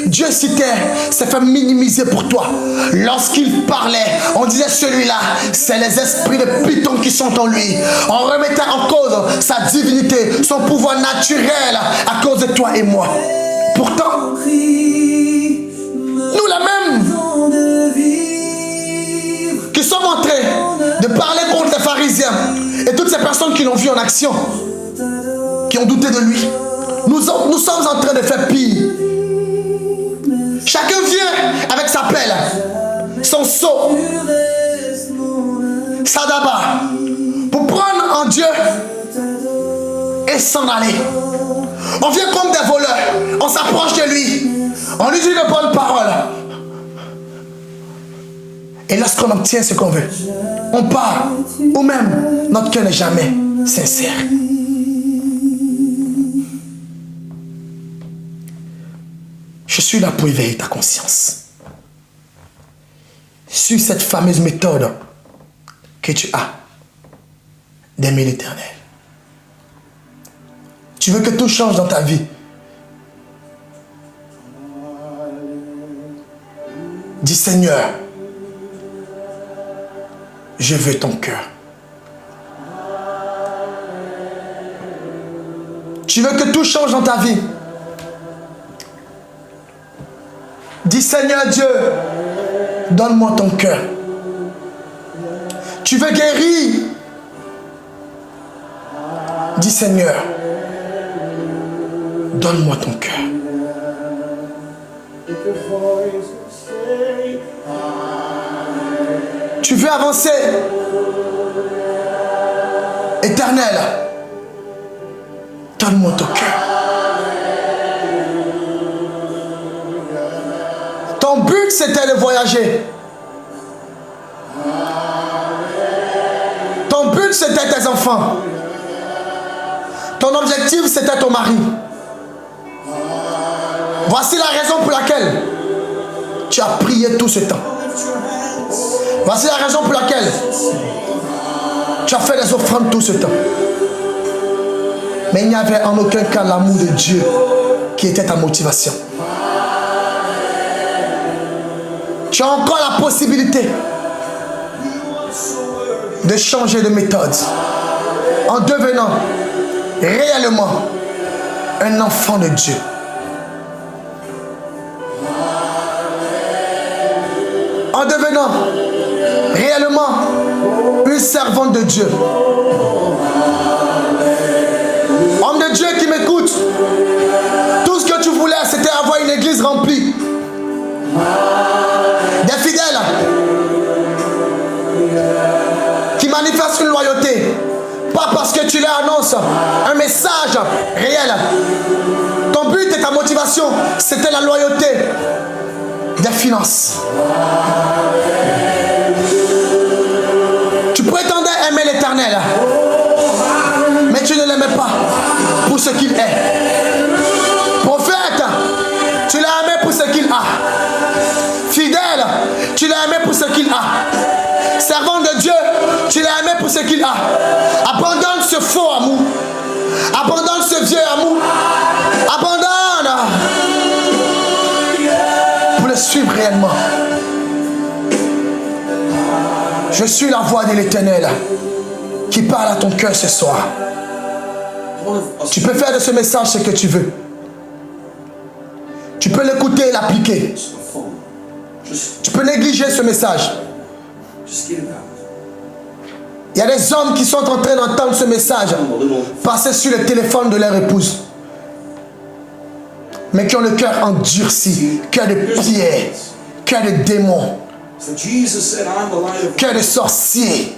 Dieu sur terre s'est fait minimiser pour toi. Lorsqu'il parlait, on disait celui-là, c'est les esprits de Python qui sont en lui. On remettait en cause sa divinité, son pouvoir naturel à cause de toi et moi. Pourtant, nous la même qui sommes en train de parler contre les pharisiens et toutes ces personnes qui l'ont vu en action, qui ont douté de lui. Nous sommes en train de faire pire. Chacun vient avec sa pelle, son seau, sa daba, pour prendre en Dieu et s'en aller. On vient comme des voleurs, on s'approche de lui, on lui dit de bonnes paroles. Et lorsqu'on obtient ce qu'on veut, on part, ou même notre cœur n'est jamais sincère. Je suis là pour éveiller ta conscience sur cette fameuse méthode que tu as d'aimer l'Éternel. Tu veux que tout change dans ta vie. Dis Seigneur, je veux ton cœur. Tu veux que tout change dans ta vie. Dis Seigneur Dieu, donne-moi ton cœur. Tu veux guérir. Dis Seigneur, donne-moi ton cœur. Tu veux avancer. Éternel, donne-moi ton cœur. Ton but, c'était de voyager. Ton but, c'était tes enfants. Ton objectif, c'était ton mari. Voici la raison pour laquelle tu as prié tout ce temps. Voici la raison pour laquelle tu as fait des offrandes tout ce temps. Mais il n'y avait en aucun cas l'amour de Dieu qui était ta motivation. Tu as encore la possibilité de changer de méthode en devenant réellement un enfant de Dieu. En devenant réellement une servante de Dieu. Homme de Dieu qui m'écoute, tout ce que tu voulais, c'était avoir une église remplie. Des fidèles qui manifestent une loyauté. Pas parce que tu leur annonces un message réel. Ton but et ta motivation, c'était la loyauté des finances. Tu prétendais aimer l'Éternel, mais tu ne l'aimais pas pour ce qu'il est. Prophète, tu l'as aimé pour ce qu'il a. Fidèle, tu l'as aimé pour ce qu'il a. Servant de Dieu, tu l'as aimé pour ce qu'il a. Abandonne ce faux amour. Abandonne ce vieux amour. Abandonne. Pour le suivre réellement. Je suis la voix de l'Éternel qui parle à ton cœur ce soir. Tu peux faire de ce message ce que tu veux. Tu peux l'écouter et l'appliquer. Tu peux négliger ce message. Il y a des hommes qui sont en train d'entendre ce message passer sur le téléphone de leur épouse, mais qui ont le cœur endurci, cœur de pierre, cœur de démon, cœur de sorcier.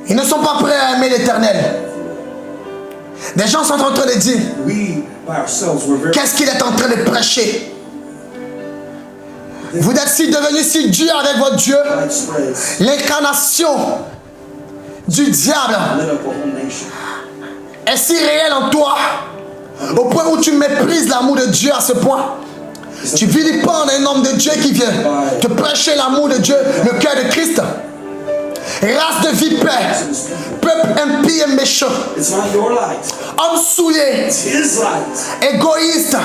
Ils ne sont pas prêts à aimer l'Éternel. Des gens sont en train de dire, qu'est-ce qu'il est en train de prêcher? Vous êtes si devenus si durs avec votre Dieu. L'incarnation du diable est si réelle en toi, au point où tu méprises l'amour de Dieu à ce point. Tu vilipendes un homme de Dieu qui vient te prêcher l'amour de Dieu, le cœur de Christ. Race de vipères, peuple impie et méchant, homme souillé, égoïste.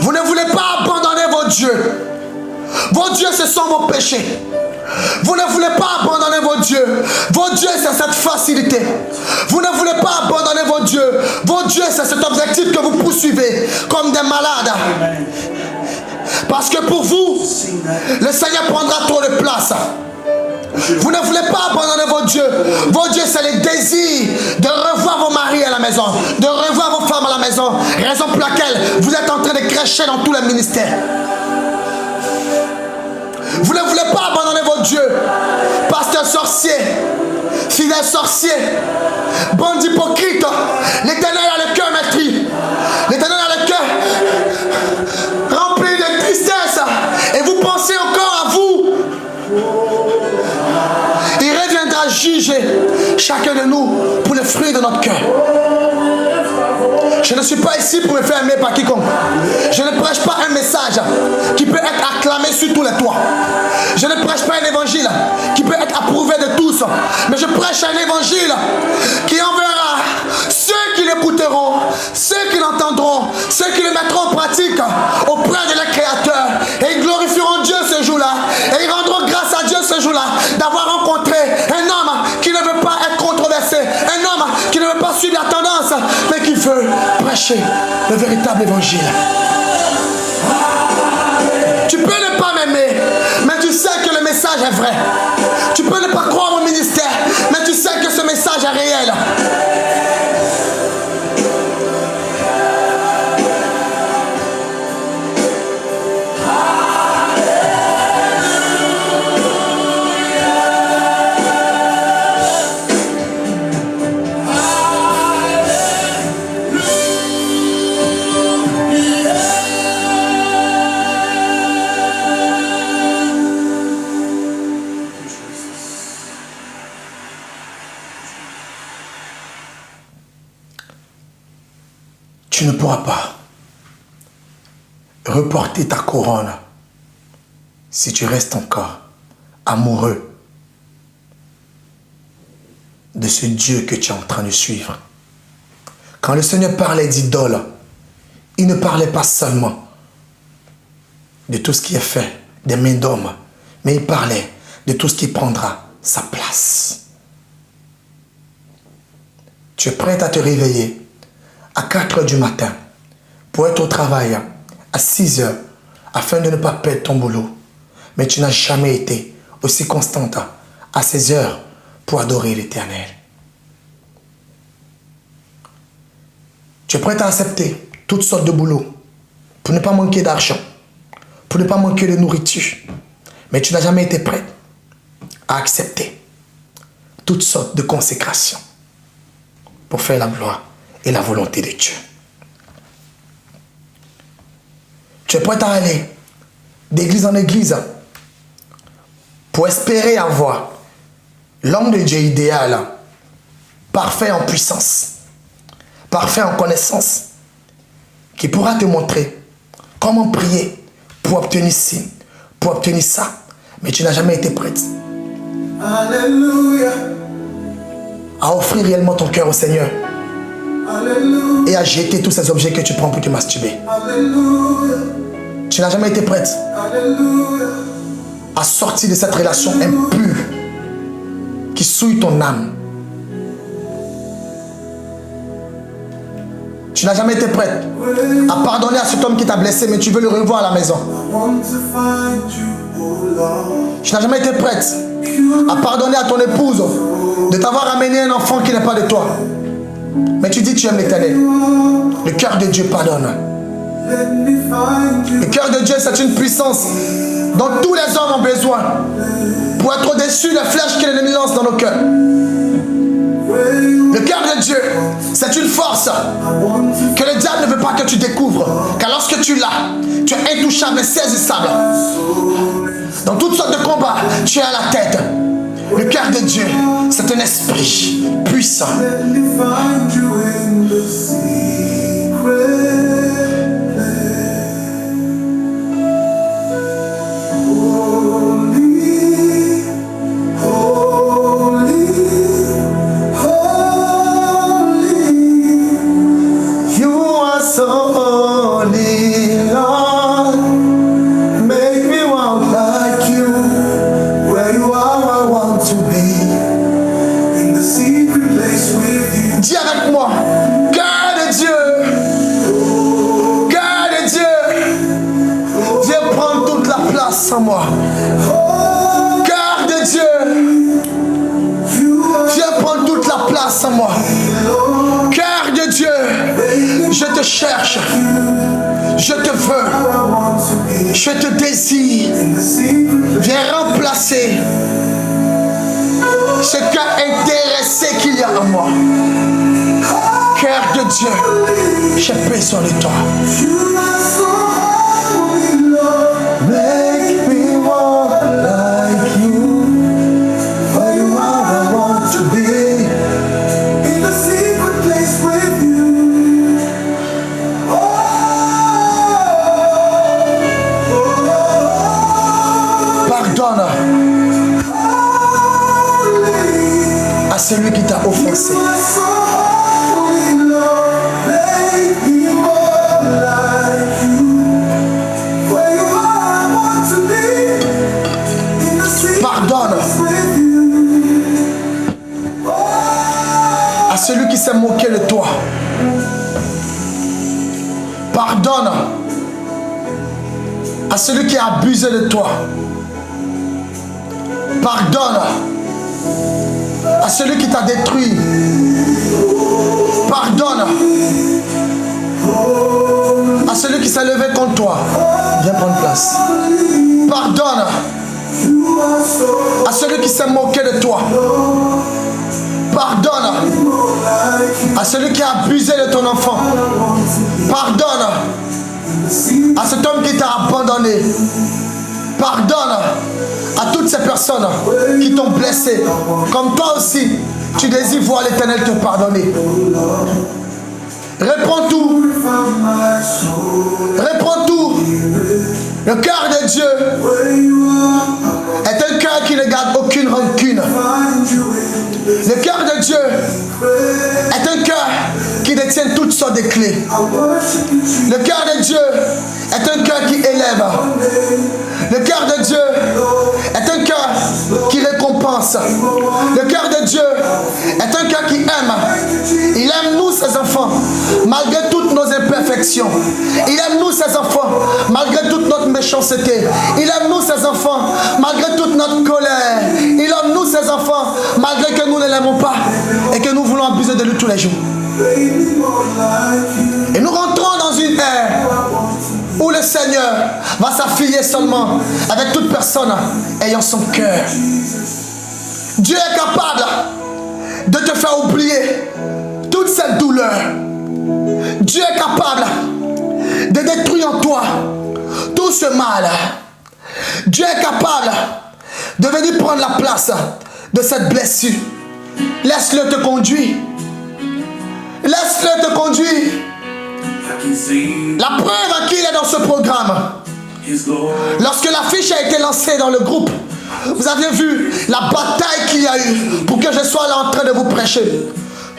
Vous ne voulez pas abandonner vos dieux. Vos dieux, ce sont vos péchés. Vous ne voulez pas abandonner vos dieux. Vos dieux, c'est cette facilité. Vous ne voulez pas abandonner vos dieux. Vos dieux, c'est cet objectif que vous poursuivez comme des malades. Parce que pour vous, le Seigneur prendra trop de place. Vous ne voulez pas abandonner vos dieux. Vos dieux, c'est le désir de revoir vos maris à la maison, de revoir vos femmes à la maison. Raison pour laquelle vous êtes en train de crêcher dans tous les ministères. Vous ne voulez pas abandonner vos dieux. Pasteur sorcier, fidèle sorcier, bande hypocrite. L'Éternel a le cœur meurtri. L'Éternel a le cœur rempli de tristesse. Et vous pensez encore à vous. Il reviendra juger chacun de nous pour le fruit de notre cœur. Je ne suis pas ici pour me faire aimer par quiconque. Je ne prêche pas un message qui peut être acclamé sur tous les toits. Je ne prêche pas un évangile qui peut être approuvé de tous. Mais je prêche un évangile qui enverra ceux qui l'écouteront, ceux qui l'entendront, ceux qui le mettront en pratique auprès de leur Créateur. Et ils glorifieront Dieu ce jour-là. Et ils rendront grâce à Dieu ce jour-là d'avoir rencontré un homme qui ne veut pas être controversé, un homme qui ne veut pas suivre la tendance, mais qui veut prêcher le véritable évangile. Tu peux ne pas m'aimer, mais tu sais que le message est vrai. Tu peux ne pas croire au ministère, mais tu sais que ce message est réel. Tu ne pourras pas reporter ta couronne si tu restes encore amoureux de ce Dieu que tu es en train de suivre. Quand le Seigneur parlait d'idoles, il ne parlait pas seulement de tout ce qui est fait des mains d'hommes, mais il parlait de tout ce qui prendra sa place. Tu es prêt à te réveiller à 4 heures du matin pour être au travail à 6 heures afin de ne pas perdre ton boulot. Mais tu n'as jamais été aussi constante à 16 heures pour adorer l'Éternel. Tu es prêt à accepter toutes sortes de boulots pour ne pas manquer d'argent, pour ne pas manquer de nourriture. Mais tu n'as jamais été prêt à accepter toutes sortes de consécrations pour faire la gloire et la volonté de Dieu. Tu es prêt à aller d'église en église pour espérer avoir l'homme de Dieu idéal, parfait en puissance, parfait en connaissance, qui pourra te montrer comment prier pour obtenir ci, pour obtenir ça. Mais tu n'as jamais été prête. Alléluia. À offrir réellement ton cœur au Seigneur. Alléluia. Et à jeter tous ces objets que tu prends pour te masturber. Alléluia. Tu n'as jamais été prête. Alléluia. À sortir de cette relation impure qui souille ton âme. Tu n'as jamais été prête à pardonner à cet homme qui t'a blessé, mais tu veux le revoir à la maison. Tu n'as jamais été prête à pardonner à ton épouse de t'avoir amené un enfant qui n'est pas de toi. Mais tu dis que tu aimes l'Éternel. Le cœur de Dieu pardonne. Le cœur de Dieu, c'est une puissance dont tous les hommes ont besoin pour être au-dessus des flèches que l'ennemi lance dans nos cœurs. Le cœur de Dieu, c'est une force que le diable ne veut pas que tu découvres. Car lorsque tu l'as, tu es intouchable et saisissable. Dans toutes sortes de combats, tu es à la tête. Le cœur de Dieu, c'est un esprit puissant. Dis avec moi, cœur de Dieu, viens prendre toute la place en moi. Cœur de Dieu, viens prendre toute la place en moi. Cœur de Dieu, je te cherche, je te veux, je te désire. Viens remplacer ce cœur intéressé qu'il y a en moi. Cœur de Dieu, j'ai besoin de toi. Make me walk like you, for you are I want to be. In the secret place with you. Pardonne à celui qui t'a offensé. Pardonne à celui qui s'est moqué de toi. Pardonne à celui qui a abusé de toi. Pardonne à celui qui t'a détruit. Pardonne à celui qui s'est levé contre toi. Viens prendre place. Pardonne à celui qui s'est moqué de toi. Pardonne à celui qui a abusé de ton enfant. Pardonne à cet homme qui t'a abandonné. Pardonne à toutes ces personnes qui t'ont blessé. Comme toi aussi, tu désires voir l'Éternel te pardonner. Réponds tout. Réponds tout. Le cœur de Dieu est un cœur qui ne garde aucune rancune. Le cœur de Dieu est un cœur qui détient toutes sortes de clés. Le cœur de Dieu est un cœur qui élève. Le cœur de Dieu est un cœur qui récompense. Le cœur de Dieu est un cœur qui aime. Il aime nous, ses enfants, malgré toutes nos imperfections. Il aime nous, ses enfants, malgré toute notre méchanceté. Il aime nous, ses enfants, malgré toute notre colère. Il aime nous, ses enfants, malgré que nous ne l'aimons pas et que nous voulons abuser de lui tous les jours. Et nous rentrons dans une ère où le Seigneur va s'affilier seulement avec toute personne ayant son cœur. Dieu est capable de te faire oublier toute cette douleur. Dieu est capable de détruire en toi tout ce mal. Dieu est capable de venir prendre la place de cette blessure. Laisse-le te conduire. Laisse-le te conduire. La preuve qu'il est dans ce programme. Lorsque l'affiche a été lancée dans le groupe, vous avez vu la bataille qu'il y a eu pour que je sois là en train de vous prêcher.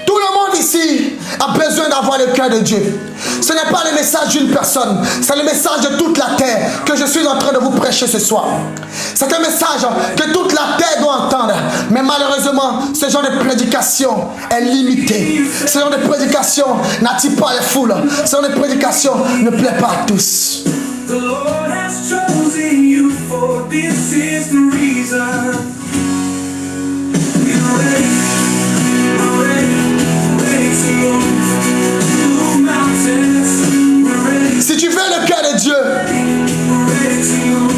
Tout le monde ici a besoin d'avoir le cœur de Dieu. Ce n'est pas le message d'une personne, c'est le message de toute la terre que je suis en train de vous prêcher ce soir. C'est un message que toute la terre doit entendre. Mais malheureusement, ce genre de prédication est limité. Ce genre de prédication n'attire pas les foules. Ce genre de prédication ne plaît pas à tous. The Lord has chosen you for this is the reason. We're ready to move mountains. We're ready. Si tu veux le cœur de Dieu, We're ready to move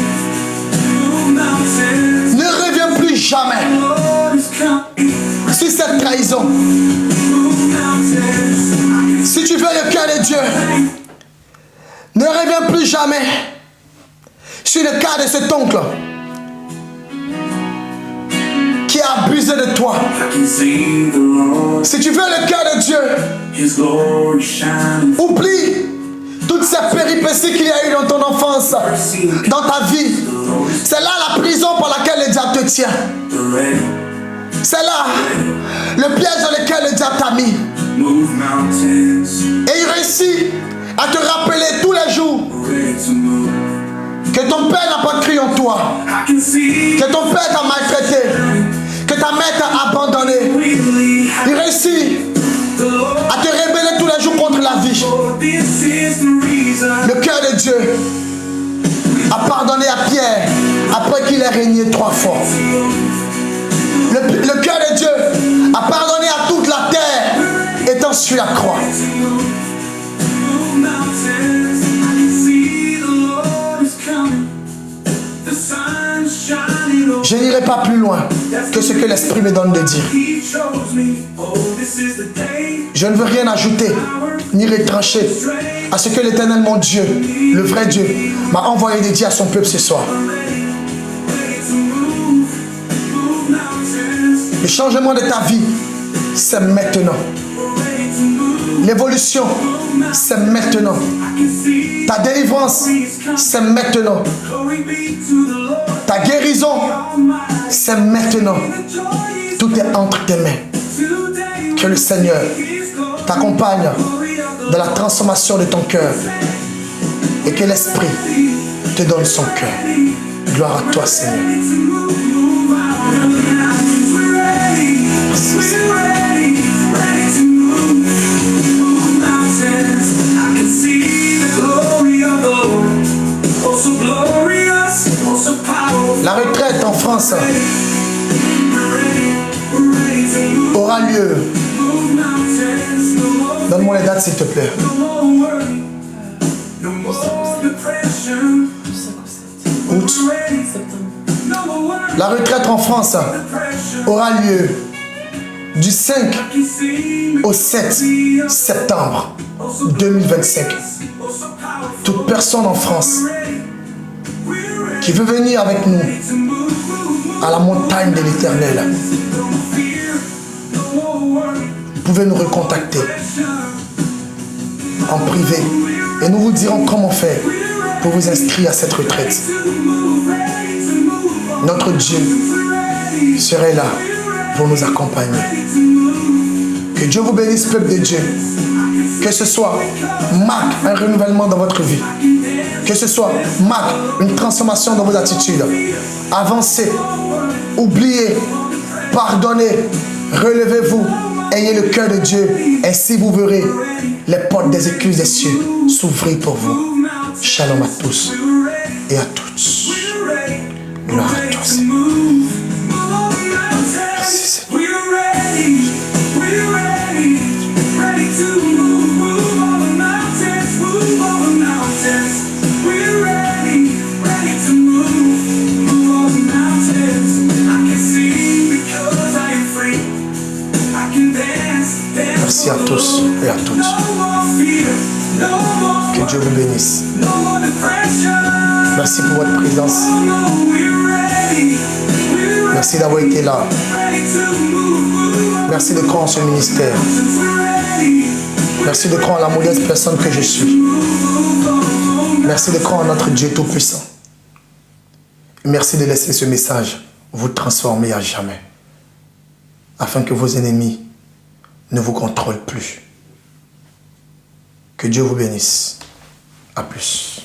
mountains. ne reviens plus jamais The Lord is coming. sur cette trahison. Move mountains. Si tu veux le cœur de Dieu, ne reviens plus jamais sur le cas de cet oncle qui a abusé de toi. I can see the Lord, Si tu veux le cœur de Dieu, His glory shines. oublie toutes ces péripéties qu'il y a eu dans ton enfance, dans ta vie. C'est là la prison par laquelle le diable te tient. We're ready. C'est là le piège dans lequel le diable t'a mis. Move mountains. Et il réussit à te rappeler tous les jours We're ready to move. que ton père n'a pas cru en toi, I can see que ton père t'a maltraité, que ta mère t'a abandonné. really Il réussit the Lord. à te rébeller tous les jours contre la vie. This is the reason. Le cœur de Dieu a pardonné à Pierre après qu'il ait régné 3 fois. Le cœur de Dieu a pardonné à toute la terre étant sur la croix. Move mountains. I can see the Lord is coming. The sun's shining over. Je n'irai pas plus loin que ce que l'Esprit me donne de dire. He chose me. Oh, this is the day. Je ne veux rien ajouter ni retrancher à ce que l'Éternel, mon Dieu, le vrai Dieu, m'a envoyé de dire à son peuple ce soir. Ready to move. Move mountains. Le changement de ta vie, c'est maintenant. Ready to move. L'évolution, c'est maintenant. I can see Ta délivrance, c'est maintenant. glory be to the Lord. Ta guérison, Almighty. c'est maintenant. The joy is Tout est entre tes mains. today. Que le Seigneur His glory t'accompagne of the dans la transformation de ton cœur et que l'Esprit te donne son cœur. Gloire à toi, Seigneur. La retraite en France aura lieu. Donne-moi les dates, s'il te plaît. Août. La retraite en France aura lieu du 5 au 7 septembre 2025. Toute personne en France qui veut venir avec nous à la montagne de l'Éternel, vous pouvez nous recontacter en privé et nous vous dirons comment faire pour vous inscrire à cette retraite. Notre Dieu serait là pour nous accompagner. Que Dieu vous bénisse, peuple de Dieu. Que ce soit marque un renouvellement dans votre vie. Que ce soit marque une transformation dans vos attitudes. Avancez, oubliez, pardonnez, relevez-vous, ayez le cœur de Dieu. Ainsi vous verrez les portes des écluses des cieux s'ouvrir pour vous. Shalom à tous et à toutes. Gloire à toi, Seigneur. Merci, Seigneur. Merci à tous et à toutes. Que Dieu vous bénisse. Merci pour votre présence. Merci d'avoir été là. Merci de croire en ce ministère. Merci de croire en la modeste personne que je suis. Merci de croire en notre Dieu Tout-Puissant. Merci de laisser ce message vous transformer à jamais, afin que vos ennemis ne vous contrôlent plus. Que Dieu vous bénisse. À plus.